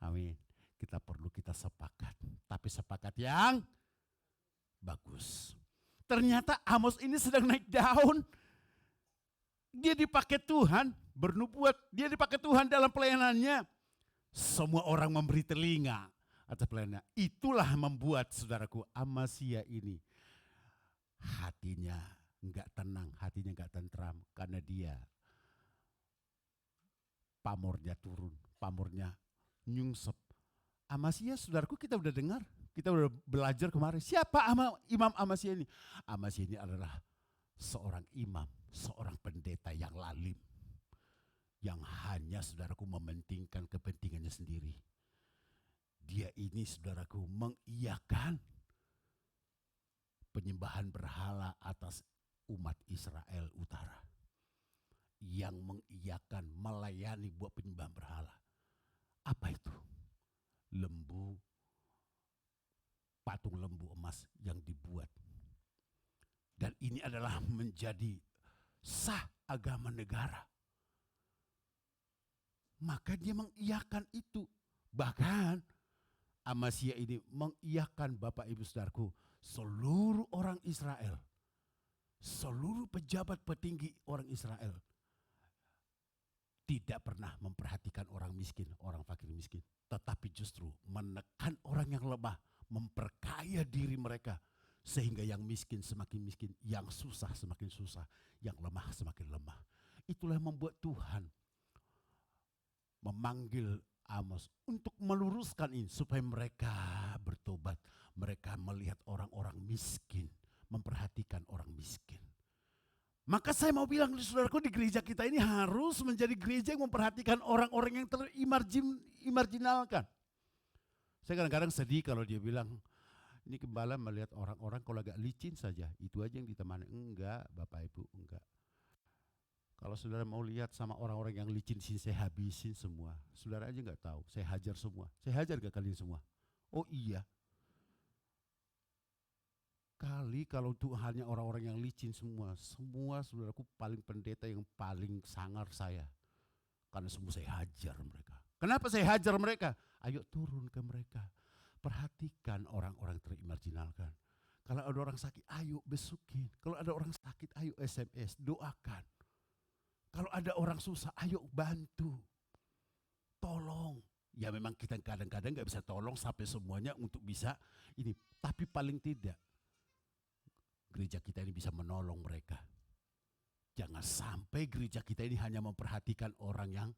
Amin. Kita sepakat, tapi sepakat yang bagus. Ternyata Amos ini sedang naik daun. Dia dipakai Tuhan bernubuat, dia dipakai Tuhan dalam pelayanannya. Semua orang memberi telinga atas pelayanannya. Itulah membuat saudaraku Amasya ini hatinya enggak tenang, hatinya enggak tentram karena dia pamornya turun, pamornya nyungsep. Amasya saudaraku kita udah dengar, kita udah belajar kemarin. Siapa Imam Amasya ini? Amasya ini adalah seorang imam, seorang pendeta yang lalim. Yang hanya saudaraku mementingkan kepentingannya sendiri. Dia ini saudaraku mengiyakan penyembahan berhala atas umat Israel Utara. Yang mengiyakan melayani buat penyembahan berhala. Apa itu? Lembu, patung lembu emas yang dibuat. Dan ini adalah menjadi sah agama negara. Maka dia mengiyakan itu. Bahkan Amasya ini mengiyakan Bapak Ibu Saudaraku, seluruh orang Israel, seluruh pejabat petinggi orang Israel tidak pernah memperhatikan orang miskin, orang fakir miskin. Tetapi justru menekan orang yang lemah, memperkaya diri mereka. Sehingga yang miskin semakin miskin, yang susah semakin susah, yang lemah semakin lemah. Itulah yang membuat Tuhan memanggil Amos untuk meluruskan ini. Supaya mereka bertobat, mereka melihat orang-orang miskin, memperhatikan orang miskin. Maka saya mau bilang saudaraku, di gereja kita ini harus menjadi gereja yang memperhatikan orang-orang yang terimarginalkan. Saya kadang-kadang sedih kalau dia bilang, ini gembala melihat orang-orang kalau agak licin saja, itu aja yang ditemani. Enggak Bapak Ibu, enggak. Kalau saudara mau lihat sama orang-orang yang licin sini, saya habisin semua. Saudara aja enggak tahu, saya hajar semua. Saya hajar gak kalian semua? Oh iya. Kali kalau Tuhannya orang-orang yang licin semua saudaraku paling pendeta yang paling sangar saya. Karena semua saya hajar mereka. Kenapa saya hajar mereka? Ayo turun ke mereka. Perhatikan orang-orang terimarginalkan. Kalau ada orang sakit, ayo besukin. Kalau ada orang sakit, ayo SMS, doakan. Kalau ada orang susah, ayo bantu. Tolong. Ya memang kita kadang-kadang gak bisa tolong sampai semuanya untuk bisa ini. Tapi paling tidak, gereja kita ini bisa menolong mereka. Jangan sampai gereja kita ini hanya memperhatikan orang yang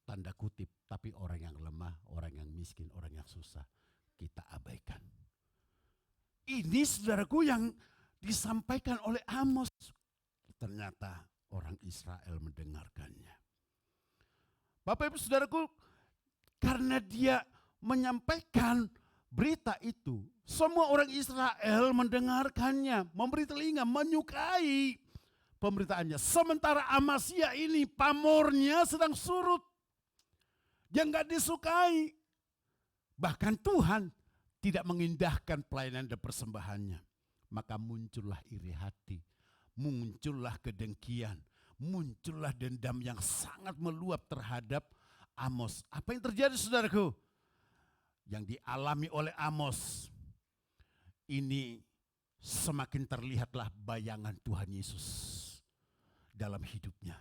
tanda kutip, tapi orang yang lemah, orang yang miskin, orang yang susah, kita abaikan. Ini saudaraku yang disampaikan oleh Amos. Ternyata orang Israel mendengarkannya. Bapak Ibu Saudaraku, karena dia menyampaikan berita itu, semua orang Israel mendengarkannya, memberi telinga, menyukai pemberitaannya. Sementara Amasya ini pamornya sedang surut. Dia enggak disukai. Bahkan Tuhan tidak mengindahkan pelayanan dan persembahannya. Maka muncullah iri hati, muncullah kedengkian, muncullah dendam yang sangat meluap terhadap Amos. Apa yang terjadi saudaraku? Yang dialami oleh Amos ini semakin terlihatlah bayangan Tuhan Yesus dalam hidupnya.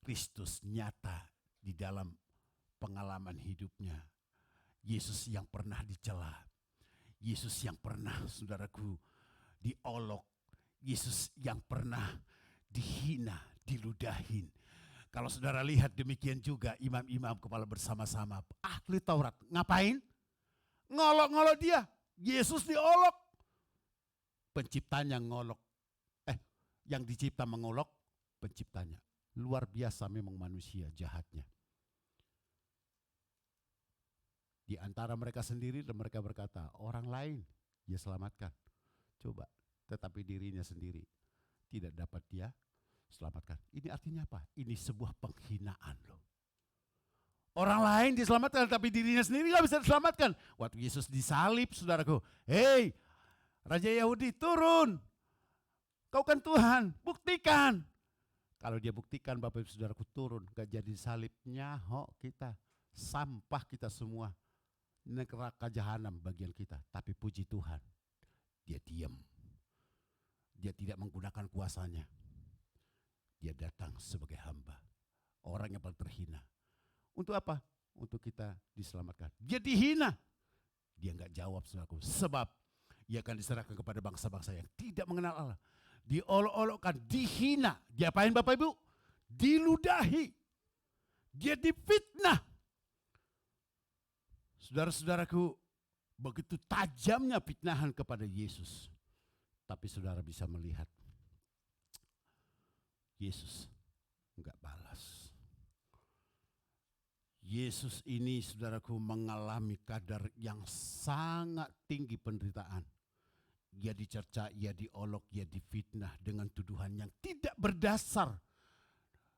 Kristus nyata di dalam pengalaman hidupnya. Yesus yang pernah dicela. Yesus yang pernah, saudaraku, diolok. Yesus yang pernah dihina, diludahin. Kalau saudara lihat demikian juga imam-imam kepala bersama-sama. Ahli Taurat, ngapain? Ngolok-ngolok dia. Yesus diolok. Penciptanya ngolok. Yang dicipta mengolok, penciptanya. Luar biasa memang manusia jahatnya. Di antara mereka sendiri dan mereka berkata, orang lain dia selamatkan. Coba, tetapi dirinya sendiri tidak dapat dia selamatkan. Ini artinya apa? Ini sebuah penghinaan loh. Orang lain diselamatkan tapi dirinya sendiri gak bisa diselamatkan. Waktu Yesus disalib, saudaraku, hei Raja Yahudi turun. Kau kan Tuhan, buktikan. Kalau dia buktikan Bapak Ibu Saudaraku turun, gak jadi salib, nyaho kita. Sampah kita semua. Neraka jahanam bagian kita. Tapi puji Tuhan, dia diam. Dia tidak menggunakan kuasanya. Dia datang sebagai hamba. Orang yang paling terhina. Untuk apa? Untuk kita diselamatkan. Dia dihina. Dia gak jawab saudaraku. Sebab ia akan diserahkan kepada bangsa-bangsa yang tidak mengenal Allah. Diolok-olokkan, dihina. Diapain Bapak Ibu? Diludahi. Dia difitnah. Saudara-saudaraku, begitu tajamnya fitnahan kepada Yesus. Tapi saudara bisa melihat, Yesus enggak balas. Yesus ini saudaraku mengalami kadar yang sangat tinggi penderitaan. Ia dicerca, ia diolok, ia difitnah dengan tuduhan yang tidak berdasar.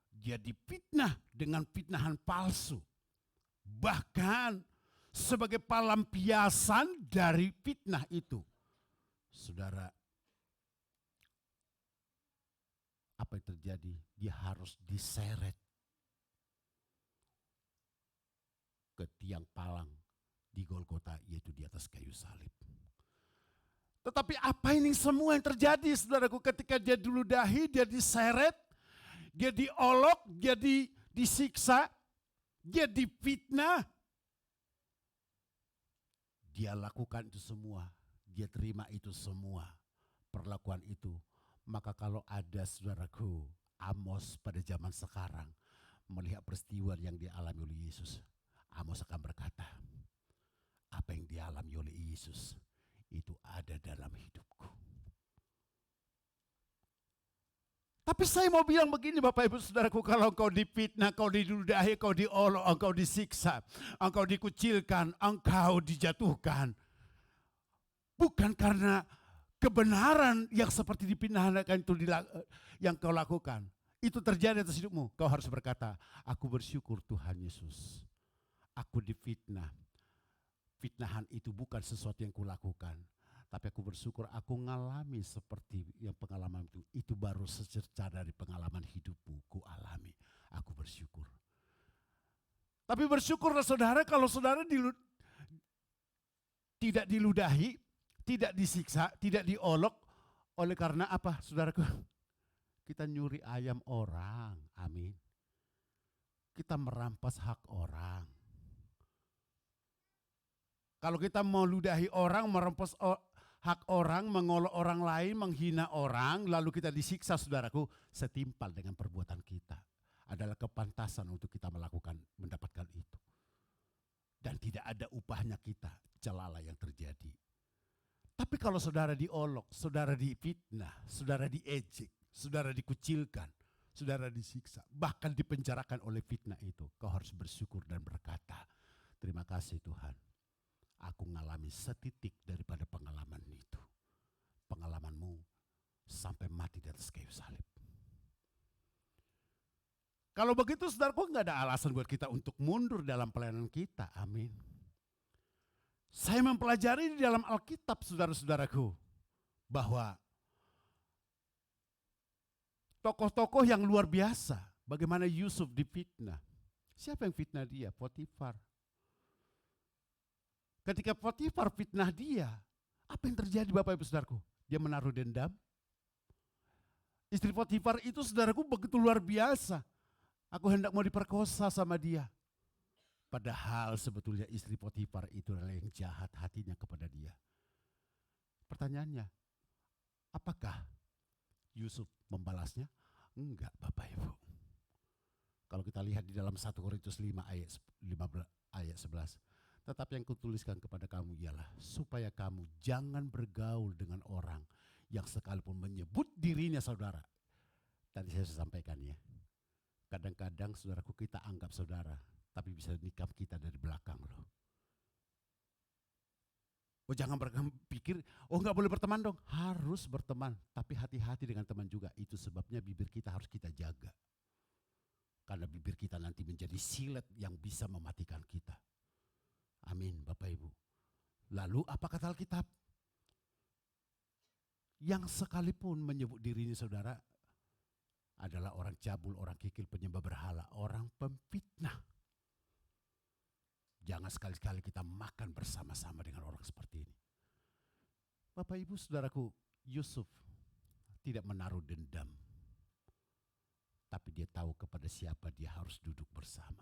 Dia difitnah dengan fitnahan palsu. Bahkan sebagai pelampiasan dari fitnah itu. Saudara, apa yang terjadi? Dia harus diseret ke tiang palang di Golgota, yaitu di atas kayu salib. Tetapi apa ini semua yang terjadi saudaraku ketika dia diludahi, dia diseret, dia diolok, dia disiksa, dia difitnah. Dia lakukan itu semua, dia terima itu semua, perlakuan itu. Maka kalau ada saudaraku Amos pada zaman sekarang melihat peristiwa yang dialami oleh Yesus, Amos akan berkata, apa yang dialami oleh Yesus itu ada dalam hidupku. Tapi saya mau bilang begini Bapak Ibu Saudaraku, kalau engkau difitnah, engkau diludahi, engkau diolok, engkau disiksa, engkau dikucilkan, engkau dijatuhkan. Bukan karena kebenaran yang seperti difitnahkan itu yang kau lakukan. Itu terjadi atas hidupmu. Kau harus berkata, aku bersyukur Tuhan Yesus. Aku difitnah. Fitnahan itu bukan sesuatu yang kulakukan. Tapi aku bersyukur aku ngalami seperti yang pengalaman itu. Itu baru secerca dari pengalaman hidupmu ku alami. Aku bersyukur. Tapi bersyukurlah saudara kalau saudara tidak diludahi, tidak disiksa, tidak diolok. Oleh karena apa saudaraku? Kita nyuri ayam orang. Amin. Kita merampas hak orang. Kalau kita mau ludahi orang, merampas hak orang, mengolok orang lain, menghina orang, lalu kita disiksa saudaraku, setimpal dengan perbuatan kita. Adalah kepantasan untuk kita mendapatkan itu. Dan tidak ada upahnya kita, celalah yang terjadi. Tapi kalau saudara diolok, saudara difitnah, saudara diejek, saudara dikucilkan, saudara disiksa, bahkan dipenjarakan oleh fitnah itu, kau harus bersyukur dan berkata, terima kasih Tuhan. Aku mengalami setitik daripada pengalaman itu. Pengalamanmu sampai mati di atas kayu salib. Kalau begitu saudaraku enggak ada alasan buat kita untuk mundur dalam pelayanan kita. Amin. Saya mempelajari di dalam Alkitab saudara-saudaraku. Bahwa tokoh-tokoh yang luar biasa. Bagaimana Yusuf difitnah. Siapa yang fitnah dia? Potifar. Ketika Potifar fitnah dia, apa yang terjadi Bapak Ibu Saudaraku? Dia menaruh dendam. Istri Potifar itu saudaraku begitu luar biasa. Aku hendak mau diperkosa sama dia. Padahal sebetulnya istri Potifar itu adalah yang jahat hatinya kepada dia. Pertanyaannya, apakah Yusuf membalasnya? Enggak, Bapak Ibu. Kalau kita lihat di dalam 1 Korintus 5 ayat 11. Tetapi yang kutuliskan kepada kamu ialah supaya kamu jangan bergaul dengan orang yang sekalipun menyebut dirinya saudara. Tadi saya sudah sampaikan ya. Kadang-kadang saudaraku kita anggap saudara, tapi bisa nikam kita dari belakang loh. Oh jangan berpikir, oh nggak boleh berteman dong. Harus berteman, tapi hati-hati dengan teman juga. Itu sebabnya bibir kita harus kita jaga. Karena bibir kita nanti menjadi silet yang bisa mematikan kita. Amin Bapak Ibu. Lalu apa kata Alkitab? Yang sekalipun menyebut dirinya saudara adalah orang cabul, orang kikil, penyembah berhala, orang pemfitnah. Jangan sekali-kali kita makan bersama-sama dengan orang seperti ini. Bapak Ibu saudaraku, Yusuf tidak menaruh dendam. Tapi dia tahu kepada siapa dia harus duduk bersama.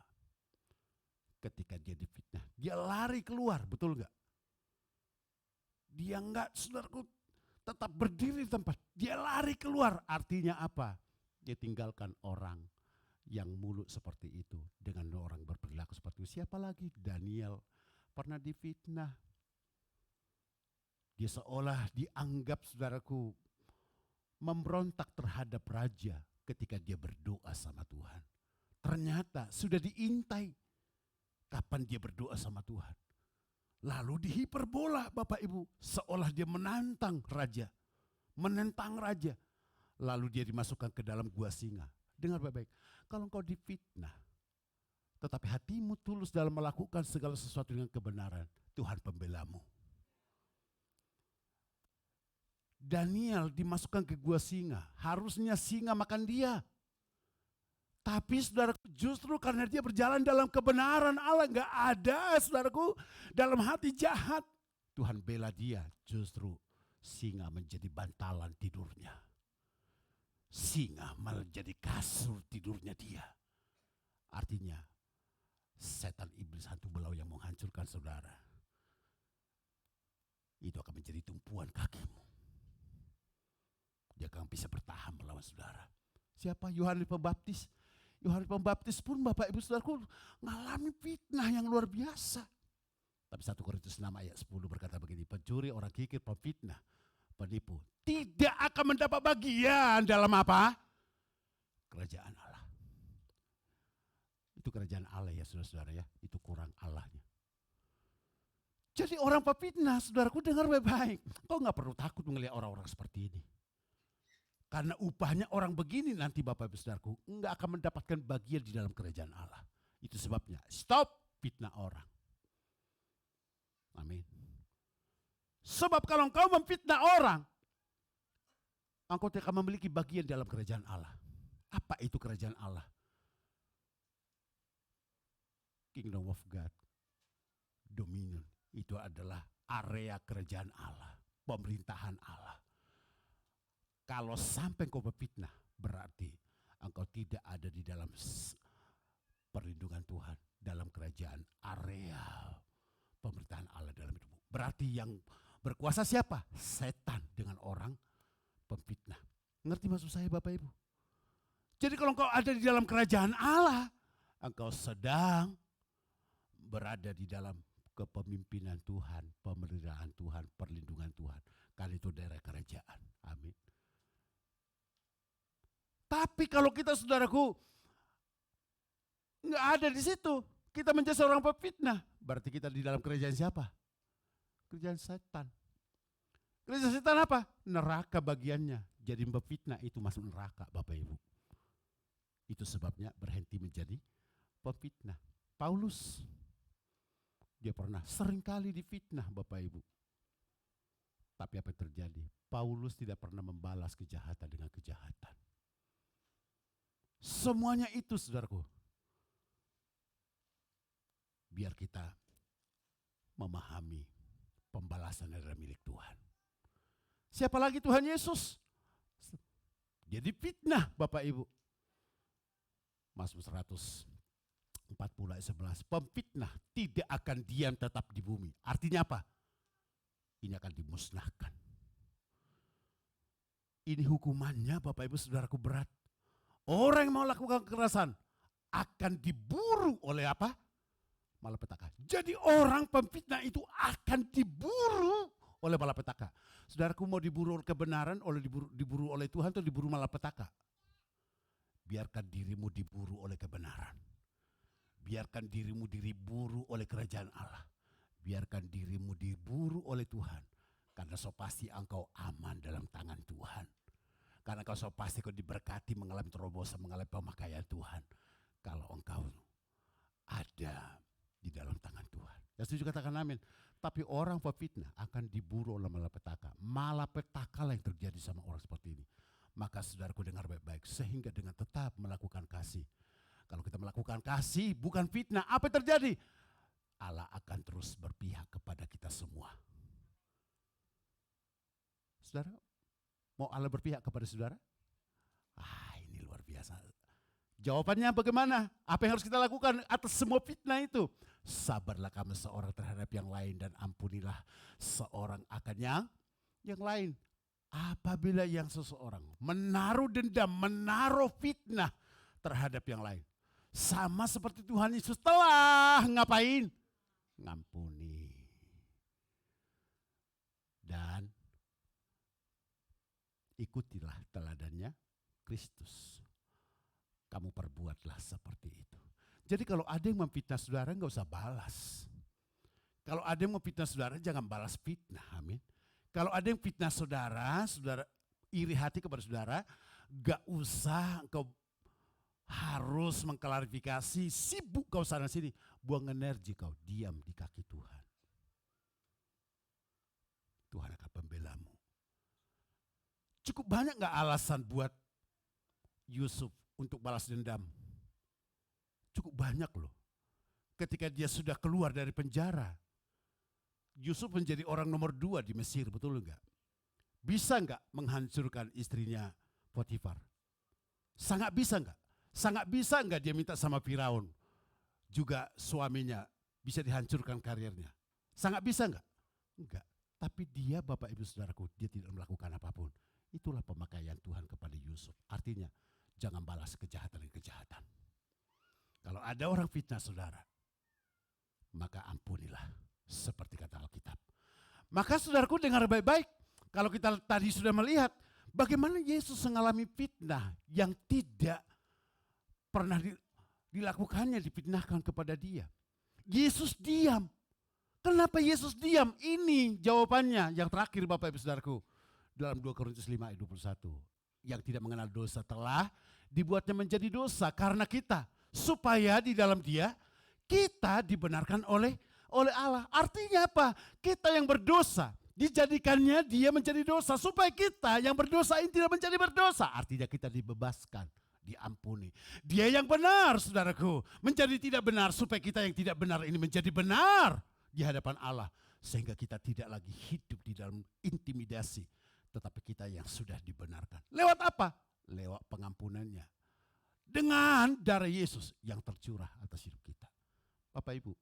Ketika dia difitnah, dia lari keluar, betul enggak? Dia enggak, saudaraku, tetap berdiri di tempat. Dia lari keluar, artinya apa? Dia tinggalkan orang yang mulut seperti itu dengan orang berperilaku seperti itu. Siapa lagi? Daniel pernah difitnah. Dia seolah dianggap saudaraku memberontak terhadap raja ketika dia berdoa sama Tuhan. Ternyata sudah diintai kapan dia berdoa sama Tuhan. Lalu dihiperbola Bapak Ibu, seolah dia menantang raja. Menentang raja. Lalu dia dimasukkan ke dalam gua singa. Dengar baik-baik, kalau engkau difitnah, tetapi hatimu tulus dalam melakukan segala sesuatu dengan kebenaran, Tuhan pembelamu. Daniel dimasukkan ke gua singa, harusnya singa makan dia. Tapi saudaraku justru karena dia berjalan dalam kebenaran Allah, gak ada saudaraku dalam hati jahat. Tuhan bela dia, justru singa menjadi bantalan tidurnya. Singa malah jadi kasur tidurnya dia. Artinya setan iblis hantu belau yang menghancurkan saudara, itu akan menjadi tumpuan kakimu. Dia akan bisa bertahan melawan saudara. Siapa? Yohanes Pembaptis. Yohanes Pembaptis pun Bapak Ibu Saudaraku mengalami fitnah yang luar biasa. Tapi 1 Korintus 6 ayat 10 berkata begini, pencuri, orang kikir, pemfitnah, penipu tidak akan mendapat bagian dalam apa? Kerajaan Allah. Itu kerajaan Allah ya saudara-saudara ya, itu kurang Allahnya. Jadi orang pemfitnah, saudaraku dengar baik-baik. Kau gak perlu takut melihat orang-orang seperti ini. Karena upahnya orang begini nanti Bapak Ibu Saudaraku enggak akan mendapatkan bagian di dalam kerajaan Allah. Itu sebabnya stop fitnah orang. Amin. Sebab kalau engkau memfitnah orang, engkau tidak akan memiliki bagian dalam kerajaan Allah. Apa itu kerajaan Allah? Kingdom of God, dominion, itu adalah area kerajaan Allah, pemerintahan Allah. Kalau sampai engkau berfitnah, berarti engkau tidak ada di dalam perlindungan Tuhan, dalam kerajaan area pemerintahan Allah dalam hidupmu. Berarti yang berkuasa siapa? Setan dengan orang pemfitnah. Ngerti maksud saya Bapak Ibu? Jadi kalau engkau ada di dalam kerajaan Allah, engkau sedang berada di dalam kepemimpinan Tuhan, pemeliharaan Tuhan, perlindungan Tuhan. Kali itu daerah kerajaan. Amin. Tapi kalau kita saudaraku nggak ada di situ, kita menjadi seorang pemfitnah, berarti kita di dalam kerajaan siapa? Kerajaan setan. Kerajaan setan apa? Neraka bagiannya. Jadi pemfitnah itu masuk neraka Bapak Ibu. Itu sebabnya berhenti menjadi pemfitnah. Paulus, dia pernah seringkali difitnah Bapak Ibu. Tapi apa yang terjadi? Paulus tidak pernah membalas kejahatan dengan kejahatan. Semuanya itu saudaraku, biar kita memahami pembalasan adalah milik Tuhan. Siapa lagi? Tuhan Yesus. Jadi fitnah Bapak Ibu. Mazmur 100 40 ayat 11. Pemfitnah tidak akan diam tetap di bumi. Artinya apa? Ini akan dimusnahkan. Ini hukumannya Bapak Ibu Saudaraku berat. Orang yang mau lakukan kekerasan akan diburu oleh apa? Malapetaka. Jadi orang pemfitnah itu akan diburu oleh malapetaka. Saudaraku mau diburu kebenaran, diburu oleh Tuhan atau diburu malapetaka? Biarkan dirimu diburu oleh kebenaran. Biarkan dirimu diburu oleh kerajaan Allah. Biarkan dirimu diburu oleh Tuhan. Karena so pasti engkau aman dalam tangan Tuhan. Karena so pasti kau diberkati mengalami terobosan, mengalami pemakaian Tuhan. Kalau engkau ada di dalam tangan Tuhan. Ya setuju katakan amin. Tapi orang pemfitnah akan diburu oleh malapetaka. Malapetaka lah yang terjadi sama orang seperti ini. Maka saudaraku dengar baik-baik, sehingga dengan tetap melakukan kasih. Kalau kita melakukan kasih bukan fitnah, apa yang terjadi? Allah akan terus berpihak kepada kita semua. Saudara, mau Allah berpihak kepada saudara? Ini luar biasa. Jawabannya bagaimana? Apa yang harus kita lakukan atas semua fitnah itu? Sabarlah kamu seorang terhadap yang lain dan ampunilah seorang akan yang lain. Apabila yang seseorang menaruh dendam, menaruh fitnah terhadap yang lain. Sama seperti Tuhan Yesus telah ngapain? Ngampuni. Dan ikutilah teladannya Kristus. Kamu perbuatlah seperti itu. Jadi kalau ada yang memfitnah saudara enggak usah balas. Kalau ada yang memfitnah saudara jangan balas fitnah, amin. Kalau ada yang fitnah saudara, saudara iri hati kepada saudara, gak usah kau harus mengklarifikasi, sibuk kau sana sini, buang energi kau, diam di kaki Tuhan. Tuhan akan pembelamu. Cukup banyak gak alasan buat Yusuf untuk balas dendam? Cukup banyak loh. Ketika dia sudah keluar dari penjara, Yusuf menjadi orang nomor 2 di Mesir, betul enggak? Bisa enggak menghancurkan istrinya Potifar? Sangat bisa enggak? Sangat bisa enggak dia minta sama Firaun, juga suaminya, bisa dihancurkan karirnya? Sangat bisa enggak? Enggak. Tapi dia Bapak Ibu Saudaraku, dia tidak melakukan apapun. Itulah pemakaian Tuhan kepada Yusuf. Artinya, jangan balas kejahatan dengan kejahatan. Kalau ada orang fitnah saudara, maka ampunilah. Seperti kata Alkitab. Maka saudaraku dengar baik-baik. Kalau kita tadi sudah melihat bagaimana Yesus mengalami fitnah yang tidak pernah dilakukannya, difitnahkan kepada dia. Yesus diam. Kenapa Yesus diam? Ini jawabannya yang terakhir Bapak Ibu Saudaraku. Dalam 2 Korintus 5 ayat 21. Yang tidak mengenal dosa telah dibuatnya menjadi dosa karena kita. Supaya di dalam dia kita dibenarkan oleh Allah. Artinya apa? Kita yang berdosa dijadikannya dia menjadi dosa supaya kita yang berdosa ini tidak menjadi berdosa. Artinya kita dibebaskan, diampuni. Dia yang benar saudaraku menjadi tidak benar supaya kita yang tidak benar ini menjadi benar di hadapan Allah. Sehingga kita tidak lagi hidup di dalam intimidasi. Tetapi kita yang sudah dibenarkan. Lewat apa? Lewat pengampunannya. Dengan darah Yesus yang tercurah atas hidup kita. Bapak Ibu,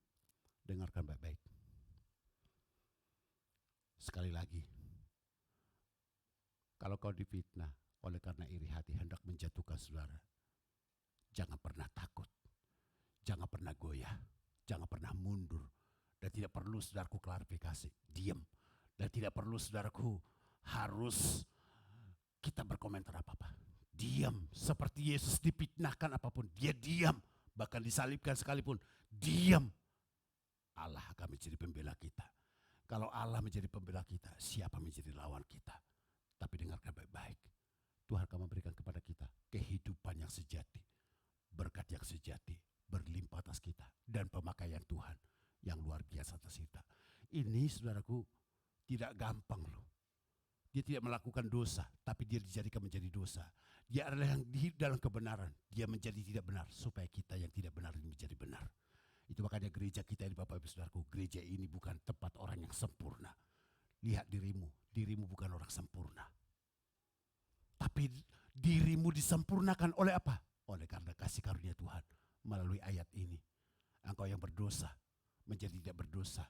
dengarkan baik-baik. Sekali lagi, kalau kau difitnah oleh karena iri hati hendak menjatuhkan saudara, jangan pernah takut, jangan pernah goyah, jangan pernah mundur, dan tidak perlu saudaraku klarifikasi, diam, dan tidak perlu saudaraku harus kita berkomentar apa-apa. Diam, seperti Yesus difitnahkan apapun, dia diam, bahkan disalibkan sekalipun, diam. Allah akan menjadi pembela kita. Kalau Allah menjadi pembela kita, siapa menjadi lawan kita? Tapi dengarkan baik-baik. Tuhan akan memberikan kepada kita kehidupan yang sejati, berkat yang sejati, berlimpah atas kita, dan pemakaian Tuhan yang luar biasa atas kita. Ini saudaraku tidak gampang loh. Dia tidak melakukan dosa, tapi dia dijadikan menjadi dosa. Dia adalah yang di dalam kebenaran, dia menjadi tidak benar, supaya kita yang tidak benar ini menjadi benar. Itu makanya gereja kita ini Bapak Ibu Saudaraku, gereja ini bukan tempat orang yang sempurna. Lihat dirimu, dirimu bukan orang sempurna. Tapi dirimu disempurnakan oleh apa? Oleh karena kasih karunia Tuhan melalui ayat ini. Engkau yang berdosa menjadi tidak berdosa.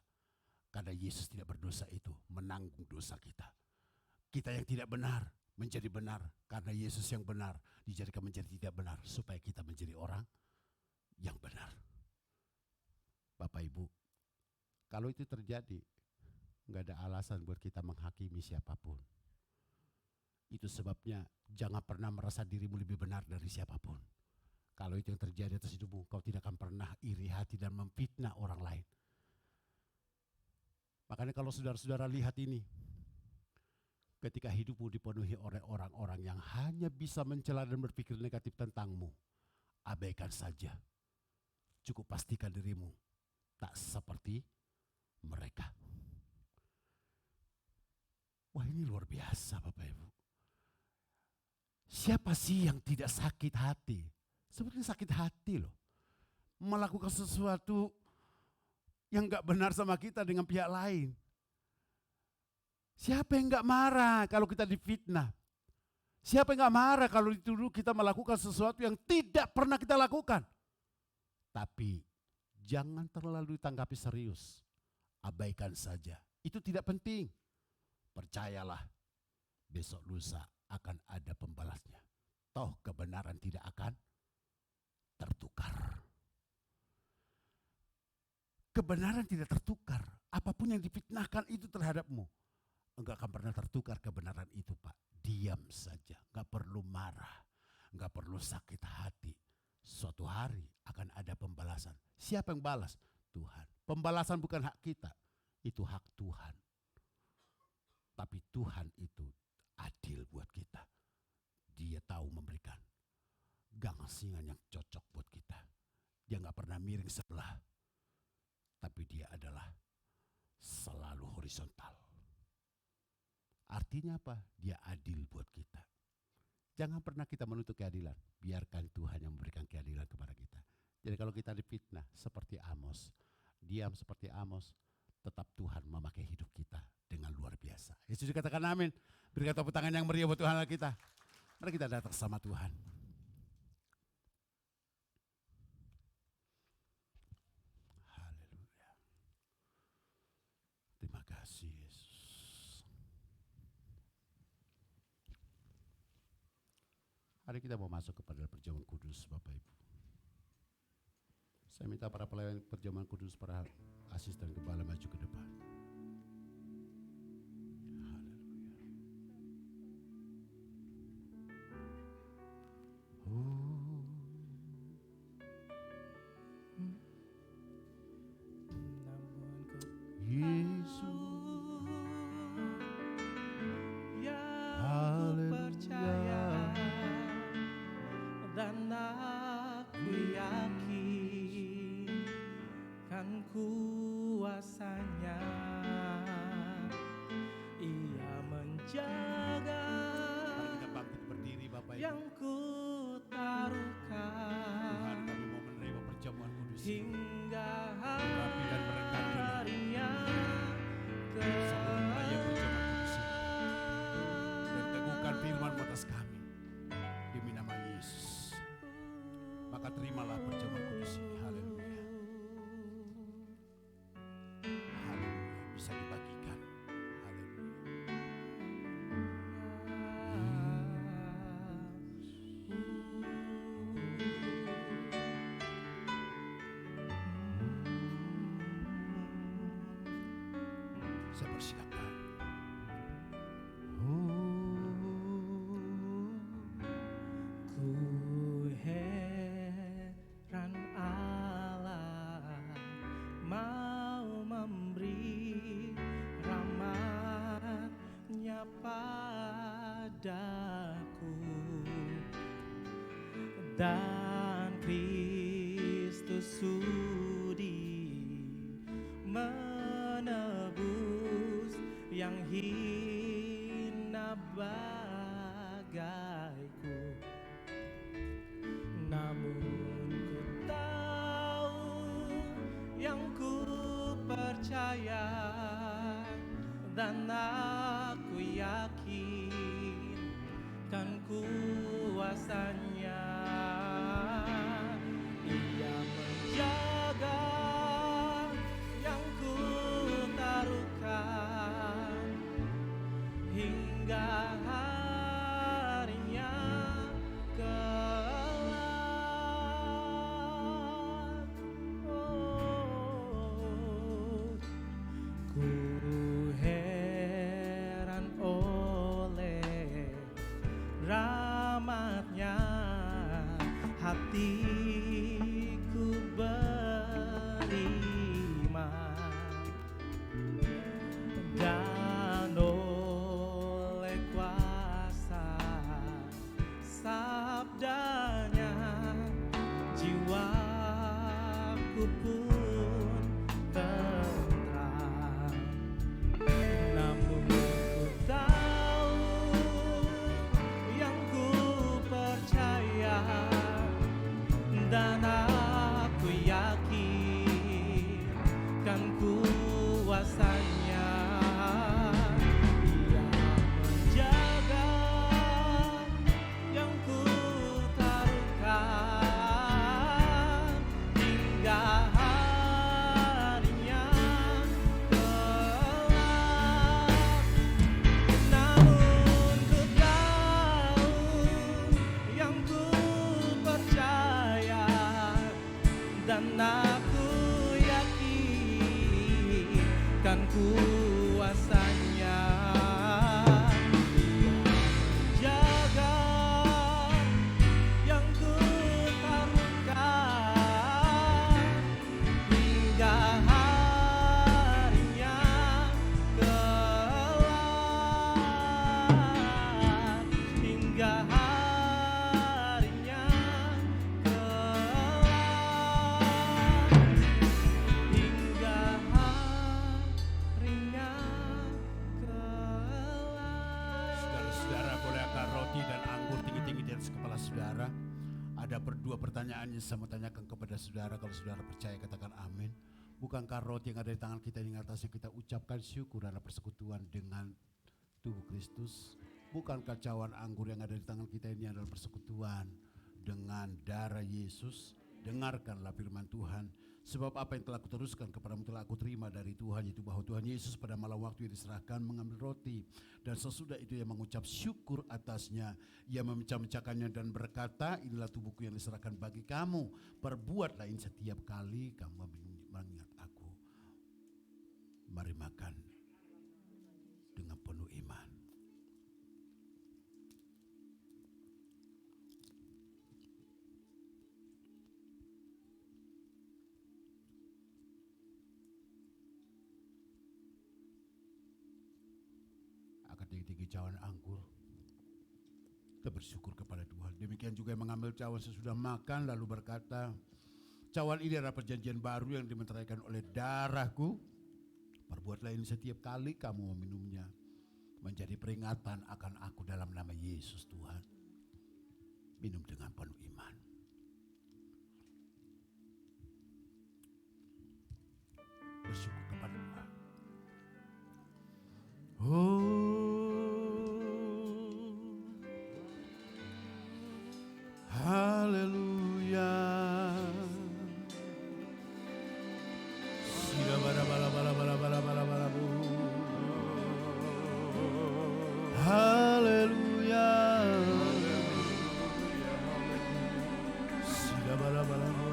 Karena Yesus tidak berdosa itu menanggung dosa kita. Kita yang tidak benar menjadi benar. Karena Yesus yang benar dijadikan menjadi tidak benar. Supaya kita menjadi orang yang benar. Bapak Ibu, kalau itu terjadi, nggak ada alasan buat kita menghakimi siapapun. Itu sebabnya jangan pernah merasa dirimu lebih benar dari siapapun. Kalau itu yang terjadi atas hidupmu, kau tidak akan pernah iri hati dan memfitnah orang lain. Makanya kalau saudara-saudara lihat ini, ketika hidupmu dipenuhi oleh orang-orang yang hanya bisa mencela dan berpikir negatif tentangmu, abaikan saja. Cukup pastikan dirimu tak seperti mereka. Wah, ini luar biasa Bapak Ibu. Siapa sih yang tidak sakit hati? Sebenarnya sakit hati loh. Melakukan sesuatu yang gak benar sama kita dengan pihak lain. Siapa yang gak marah kalau kita difitnah? Siapa yang gak marah kalau dituduh kita melakukan sesuatu yang tidak pernah kita lakukan? Tapi jangan terlalu ditanggapi serius. Abaikan saja. Itu tidak penting. Percayalah, besok lusa akan ada pembalasnya. Toh kebenaran tidak akan tertukar. Kebenaran tidak tertukar. Apapun yang difitnahkan itu terhadapmu, enggak akan pernah tertukar kebenaran itu, Pak. Diam saja, enggak perlu marah, enggak perlu sakit hati. Suatu hari akan ada pembalasan. Siapa yang balas? Tuhan. Pembalasan bukan hak kita, itu hak Tuhan. Tapi Tuhan itu adil buat kita. Dia tahu memberikan gangsingan yang cocok buat kita. Dia enggak pernah miring sebelah. Tapi dia adalah selalu horizontal. Artinya apa? Dia adil buat kita. Jangan pernah kita menuntut keadilan. Biarkan Tuhan yang memberikan keadilan kepada kita. Jadi kalau kita difitnah seperti Amos, diam seperti Amos, tetap Tuhan memakai hidup kita dengan luar biasa. Yesus dikatakan amin. Berikan tepuk tangan yang meriah buat Tuhan Allah kita. Mari kita datang sama Tuhan. Haleluya. Terima kasih Yesus. Hari kita mau masuk kepada perjamuan kudus Bapak Ibu. Saya minta para pelayan perjamuan kudus, para asisten gembala maju ke depan.
Kuasanya Ia menjaga.
Mari kita bangkit berdiri Bapak Ibu.
Yang ku taruhkan.
Tuhan, kami mau menerima perjamuan kudus
hingga
rapi dan merendah
harinya
sebelum raya perjamuan kudus ini. Dan teguhkan firman atas kami demi nama Yesus. Maka terimalah perjamuan kudus ini. Haleluya. Bisa dibagikan. Haleluya. Saya persilakan.
Ku heran Allah mau memberi rahmat-Nya padaku, dan Kristus sudi menebus yang hina bagaiku. Namun ku tahu, yang ku percaya, dan aku yakin kan kuasanya. Ia menjaga hatiku beriman dan oleh kuasa sabdanya jiwaku pun tentram. Namun ku tahu yang ku percaya dan aku yakin kan kuasanya. Ia menjaga yang ku taruhkan hingga harinya kelak. Namun ku tahu yang ku percaya dan aku yakin kan kuasanya. Jaga yang ku taruhkan hingga harinya kelak, hingga harinya kelak, hingga harinya kelak.
Saudara-saudara, boleh angkat roti dan anggur tinggi-tinggi di atas kepala saudara. Ada dua pertanyaan yang saya mau tanyakan kepada saudara. Kalau saudara percaya katakan amin. Bukankah roti yang ada di tangan kita ini atasnya kita ucapkan syukur dalam persekutuan dengan tubuh Kristus? Bukankah cawan anggur yang ada di tangan kita ini adalah persekutuan dengan darah Yesus? Dengarkanlah firman Tuhan. Sebab apa yang telah kuteruskan kepadamu telah aku terima dari Tuhan, yaitu bahwa Tuhan Yesus pada malam waktu yang diserahkan mengambil roti. Dan sesudah itu ia mengucap syukur atasnya. Ia memecah-mecahkannya dan berkata, inilah tubuhku yang diserahkan bagi kamu. Perbuatlah ini setiap kali kamu mengingat aku. Mari makan dengan penuh iman. Akan tinggi-tinggi cawan anggur. Kita bersyukur kepada Tuhan. Demikian juga yang mengambil cawan sesudah makan lalu berkata, cawan ini adalah perjanjian baru yang dimeteraikan oleh darahku. Perbuatlah ini setiap kali kamu meminumnya, menjadi peringatan akan aku dalam nama Yesus Tuhan. Minum dengan penuh iman. Bersyukur kepada Tuhan. Haleluya. Sila bala bala bala bala bala bala bala bu. Haleluya. Sila bala bala bala.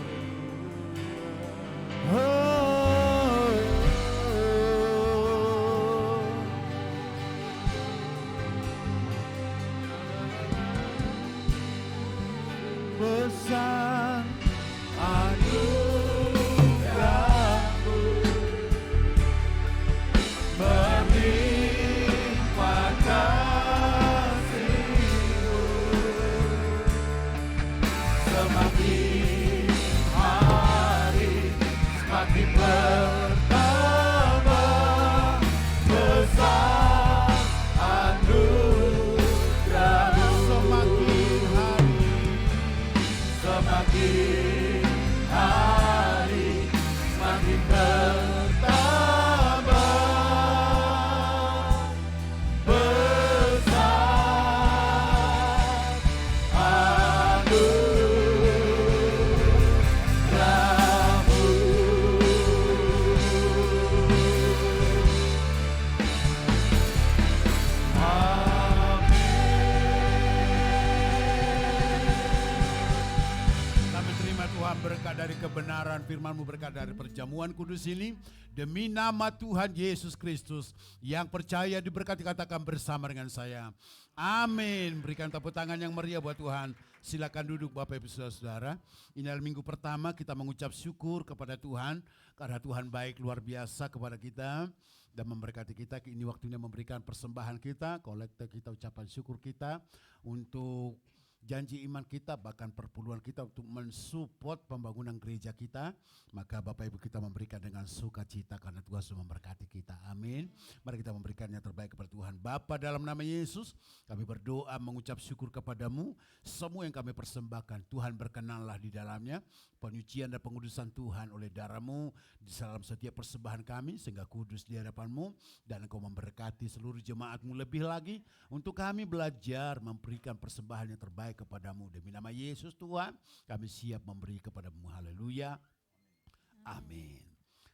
Besar anugerahmu melimpah kasih-Mu, semakin hari semakin bertambah besar anugerahmu, semakin hari semakin bertambah besar anugerahmu. Tuhan berkat dari kebenaran firman-Mu, berkat dari perjamuan kudus ini, demi nama Tuhan Yesus Kristus, yang percaya diberkati katakan bersama dengan saya, Amin. Berikan tepuk tangan yang meriah buat Tuhan. Silakan duduk Bapak Ibu Saudara-saudara. Ini adalah minggu pertama kita mengucap syukur kepada Tuhan. Karena Tuhan baik luar biasa kepada kita. Dan memberkati kita. Ini waktunya memberikan persembahan kita. Kolekte kita, ucapan syukur kita. Untuk janji iman kita, bahkan perpuluhan kita untuk mensupport pembangunan gereja kita, maka Bapak Ibu kita memberikan dengan sukacita karena Tuhan sudah memberkati kita. Amin. Mari kita memberikan yang terbaik kepada Tuhan. Bapa, dalam nama Yesus, kami berdoa mengucap syukur kepadamu. Semua yang kami persembahkan, Tuhan berkenanlah di dalamnya. Penyucian dan pengudusan Tuhan oleh darah-Mu di dalam setiap persembahan kami, sehingga kudus di hadapan-Mu. Dan Engkau memberkati seluruh jemaat-Mu lebih lagi untuk kami belajar memberikan persembahan yang terbaik kepadamu. Demi nama Yesus Tuhan, kami siap memberi kepadamu. Haleluya. Amin.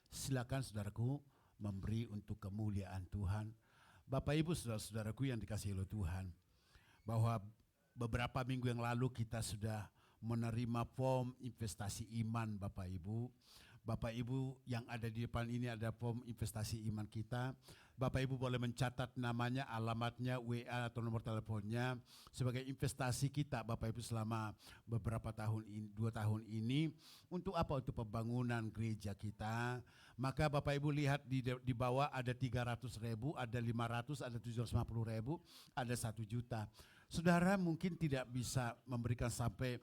Silakan saudaraku memberi untuk kemuliaan Tuhan. Bapak Ibu saudara-saudaraku yang dikasihi oleh Tuhan, bahwa beberapa minggu yang lalu kita sudah menerima form investasi iman Bapak Ibu. Bapak Ibu yang ada di depan ini ada form investasi iman kita. Bapak Ibu boleh mencatat namanya, alamatnya, WA atau nomor teleponnya sebagai investasi kita Bapak Ibu selama beberapa tahun ini, 2 tahun ini. Untuk apa? Untuk pembangunan gereja kita. Maka Bapak Ibu lihat di bawah ada 300.000, ada 500, ada 750.000, ada 1 juta. Saudara mungkin tidak bisa memberikan sampai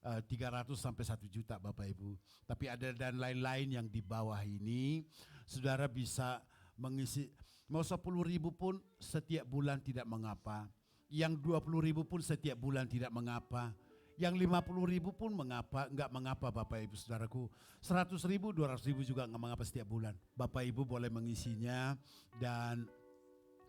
300 sampai 1 juta Bapak Ibu. Tapi ada dan lain-lain yang di bawah ini. Saudara bisa mengisi, mau 10.000 pun setiap bulan tidak mengapa. Yang 20.000 pun setiap bulan tidak mengapa. Yang 50.000 pun mengapa, enggak mengapa Bapak Ibu Saudaraku. 100.000, 200.000 juga enggak mengapa setiap bulan. Bapak Ibu boleh mengisinya. Dan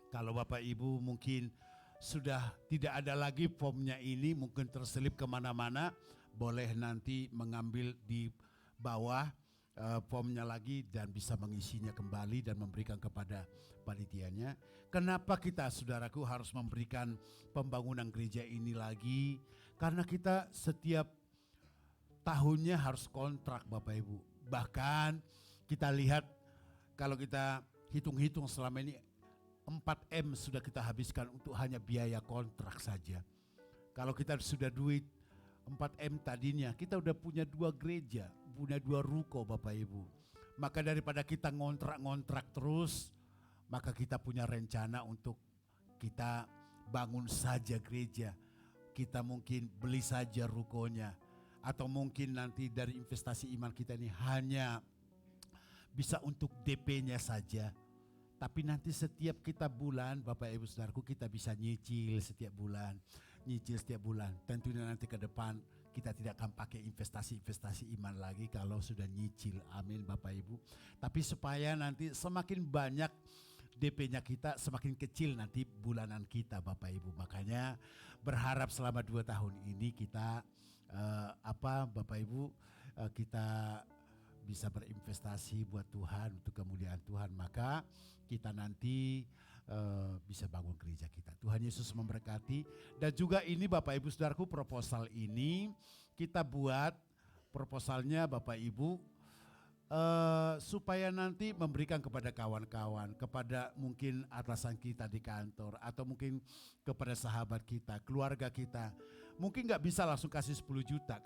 kalau Bapak Ibu mungkin sudah tidak ada lagi formnya ini, mungkin terselip kemana-mana, boleh nanti mengambil di bawah formnya lagi dan bisa mengisinya kembali dan memberikan kepada panitianya. Kenapa kita saudaraku harus memberikan pembangunan gereja ini lagi? Karena kita setiap tahunnya harus kontrak Bapak Ibu. Bahkan kita lihat kalau kita hitung-hitung selama ini 4M sudah kita habiskan untuk hanya biaya kontrak saja. Kalau kita sudah duit 4M tadinya, kita udah punya 2 gereja, punya 2 ruko Bapak Ibu. Maka daripada kita ngontrak-ngontrak terus, maka kita punya rencana untuk kita bangun saja gereja. Kita mungkin beli saja rukonya. Atau mungkin nanti dari investasi iman kita ini hanya bisa untuk DP-nya saja. Tapi nanti setiap kita bulan, Bapak Ibu Saudaraku, kita bisa nyicil setiap bulan. Nyicil setiap bulan. Tentunya nanti ke depan kita tidak akan pakai investasi iman lagi kalau sudah nyicil. Amin Bapak Ibu. Tapi supaya nanti semakin banyak DP-nya kita, semakin kecil nanti bulanan kita Bapak Ibu. Makanya berharap selama 2 tahun ini kita Bapak Ibu kita bisa berinvestasi buat Tuhan, untuk kemuliaan Tuhan. Maka kita nanti bisa bangun gereja kita. Tuhan Yesus memberkati. Dan juga ini Bapak Ibu Saudaraku, proposal ini kita buat proposalnya Bapak Ibu supaya nanti memberikan kepada kawan-kawan, kepada mungkin atasan kita di kantor, atau mungkin kepada sahabat kita, keluarga kita. Mungkin nggak bisa langsung kasih 10 juta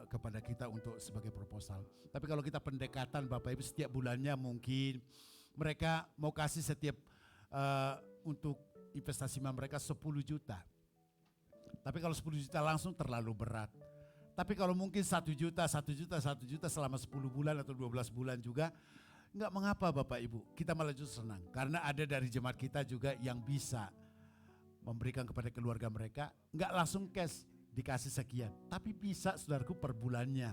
kepada kita untuk sebagai proposal. Tapi kalau kita pendekatan Bapak Ibu, setiap bulannya mungkin mereka mau kasih setiap untuk investasi mereka 10 juta. Tapi kalau 10 juta langsung terlalu berat. Tapi kalau mungkin 1 juta selama 10 bulan atau 12 bulan juga enggak mengapa Bapak Ibu. Kita malah justru senang. Karena ada dari jemaat kita juga yang bisa memberikan kepada keluarga mereka. Enggak langsung cash dikasih sekian. Tapi bisa saudaraku per bulannya.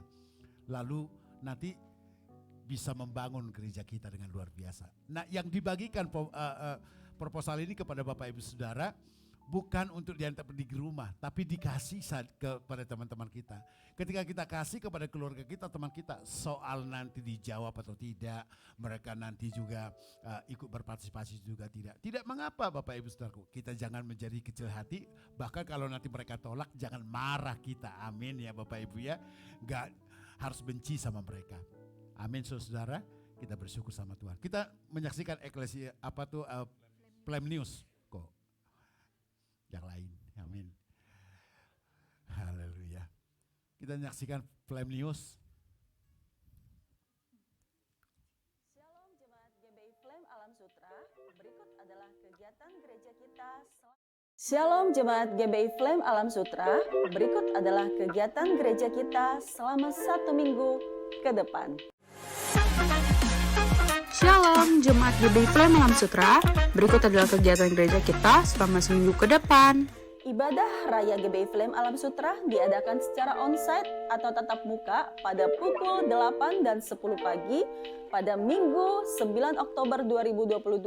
Lalu nanti bisa membangun gereja kita dengan luar biasa. Nah, yang dibagikan proposal ini kepada Bapak Ibu Saudara bukan untuk diantar di rumah, tapi dikasih kepada teman-teman kita. Ketika kita kasih kepada keluarga kita, teman kita, soal nanti dijawab atau tidak, mereka nanti juga ikut berpartisipasi juga tidak. Tidak mengapa Bapak Ibu Saudaraku, kita jangan menjadi kecil hati, bahkan kalau nanti mereka tolak jangan marah kita. Amin ya Bapak Ibu ya. Enggak harus benci sama mereka. Amin saudara, kita bersyukur sama Tuhan. Kita menyaksikan Eklesia Flame News kok. yang lain. Amin. Haleluya. Kita menyaksikan Flame News.
Shalom Jemaat GBI Flame Alam Sutra. Berikut adalah kegiatan gereja kita. Shalom Jemaat GBI Flame Alam Sutra. Berikut adalah kegiatan gereja kita selama 1 minggu ke depan.
Shalom Jemaat GBI Flame Alam Sutra. Berikut adalah kegiatan gereja kita selama seminggu ke depan.
Ibadah Raya GBI Flame Alam Sutra diadakan secara onsite atau tatap muka pada pukul 8 dan 10 pagi pada Minggu 9 Oktober 2022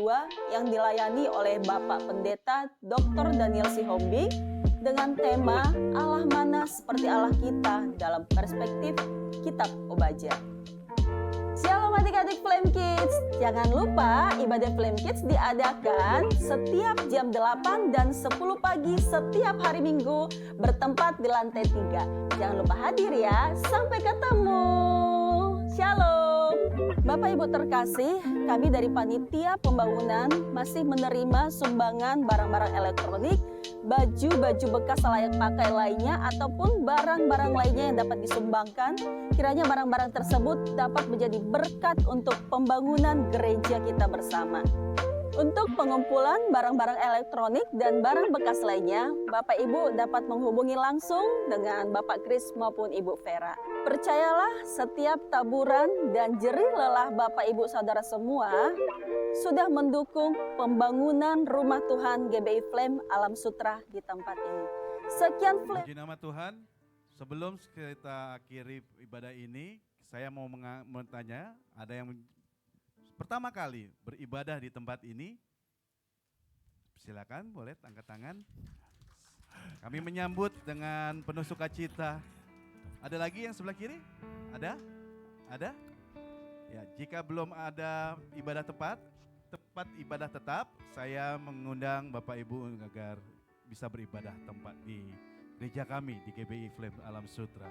yang dilayani oleh Bapak Pendeta Dr. Daniel Sihombing dengan tema Allah Mana Seperti Allah Kita dalam perspektif Kitab Obaja. Shalom adik-adik Flame Kids, jangan lupa ibadah Flame Kids diadakan setiap jam 8 dan 10 pagi setiap hari Minggu bertempat di lantai 3. Jangan lupa hadir ya, sampai ketemu. Shalom. Bapak Ibu terkasih, kami dari Panitia Pembangunan masih menerima sumbangan barang-barang elektronik, baju-baju bekas layak pakai lainnya ataupun barang-barang lainnya yang dapat disumbangkan. Kiranya barang-barang tersebut dapat menjadi berkat untuk pembangunan gereja kita bersama. Untuk pengumpulan barang-barang elektronik dan barang bekas lainnya, Bapak Ibu dapat menghubungi langsung dengan Bapak Kris maupun Ibu Vera. Percayalah, setiap taburan dan jerih lelah Bapak Ibu Saudara semua sudah mendukung pembangunan rumah Tuhan GBI Flame Alam Sutra di tempat ini. Sekian Flame.
Puji nama Tuhan. Sebelum kita akhiri ibadah ini, saya mau bertanya, ada yang pertama kali beribadah di tempat ini? Silakan, boleh angkat tangan. Kami menyambut dengan penuh sukacita. Ada lagi yang sebelah kiri? Ada? Ada? Ya, jika belum ada ibadah tempat ibadah tetap, saya mengundang Bapak Ibu agar bisa beribadah tempat di gereja kami di GBI Flame Alam Sutra.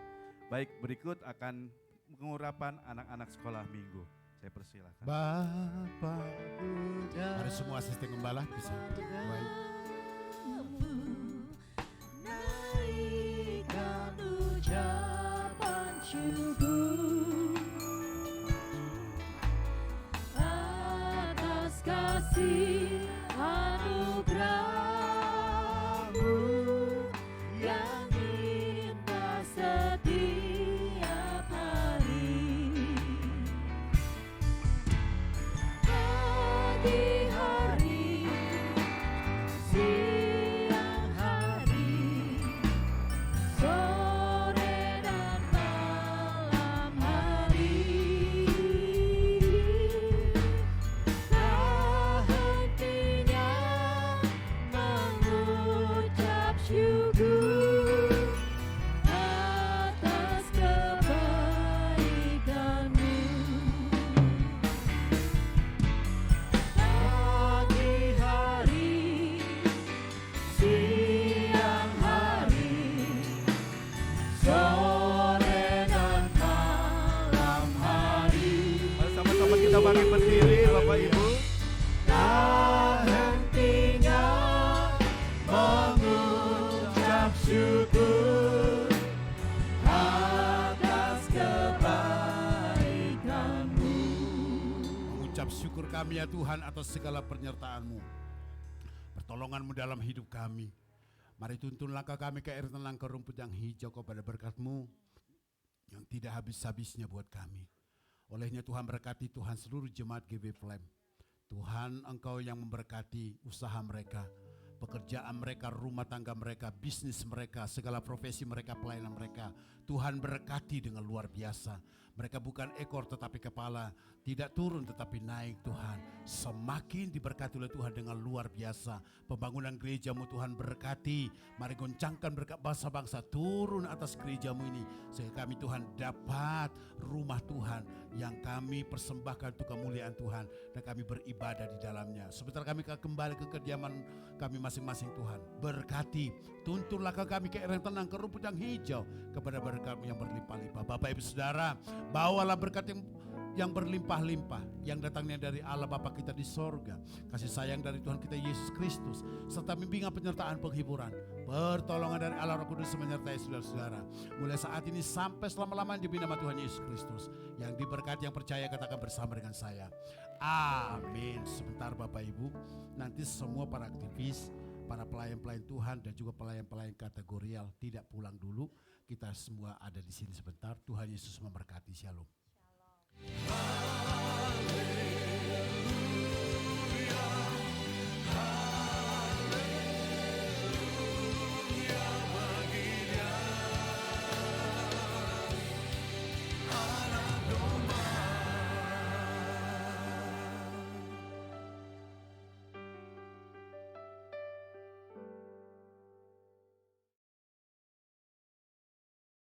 Baik, berikut akan pengurapan anak-anak sekolah minggu. Saya persilakan.
Bapa Mari semua asisten gembala bisa. Baik.
Naikkan ucapan syukur atas kasih anugerah-Mu yang indah setiap hari. Pagi hari, siang hari, sore dan malam hari, tak hentinya mengucap syukur atas kebaikan-Mu. Pagi hari, siang hari, sore dan malam hari,
Mari sama-sama kita bangkit berdiri, Bapak Ibu.
tak hentinya mengucap syukur atas kebaikan-Mu.
Mengucap syukur kami ya Tuhan atas segala penyertaan-Mu, pertolongan-Mu dalam hidup kami. Mari tuntun langkah kami ke air tenang, ke rumput yang hijau, kepada berkat-Mu yang tidak habis-habisnya buat kami. Olehnya Tuhan berkati Tuhan seluruh jemaat GBI Flame. Tuhan, Engkau yang memberkati usaha mereka, pekerjaan mereka, rumah tangga mereka, bisnis mereka, segala profesi mereka, pelayanan mereka. Tuhan berkati dengan luar biasa. Mereka bukan ekor tetapi kepala, tidak turun tetapi naik Tuhan. Semakin diberkati oleh Tuhan dengan luar biasa. Pembangunan gereja-Mu Tuhan berkati. Mari goncangkan berkat bangsa-bangsa turun atas gereja-Mu ini. Sehingga kami Tuhan dapat rumah Tuhan yang kami persembahkan untuk kemuliaan Tuhan. Dan kami beribadah di dalamnya. Sebentar kami akan kembali ke kediaman kami masing-masing Tuhan. Berkati, tuntun langkah kami ke air yang tenang, ke rumput yang hijau, kepada berkat-Mu yang berlimpah-limpah. Bapak Ibu Saudara, bawalah berkat yang yang berlimpah-limpah, yang datangnya dari Allah Bapa kita di sorga, kasih sayang dari Tuhan kita Yesus Kristus, serta bimbingan penyertaan penghiburan, pertolongan dari Allah Roh Kudus menyertai saudara-saudara, mulai saat ini sampai selama-lamanya demi nama Tuhan Yesus Kristus. Yang diberkati, yang percaya katakan bersama dengan saya, amin. Sebentar Bapak Ibu, nanti semua para aktivis, para pelayan-pelayan Tuhan dan juga pelayan-pelayan kategorial tidak pulang dulu. Kita semua ada di sini sebentar. Tuhan Yesus memberkati. Shalom.
Haleluya.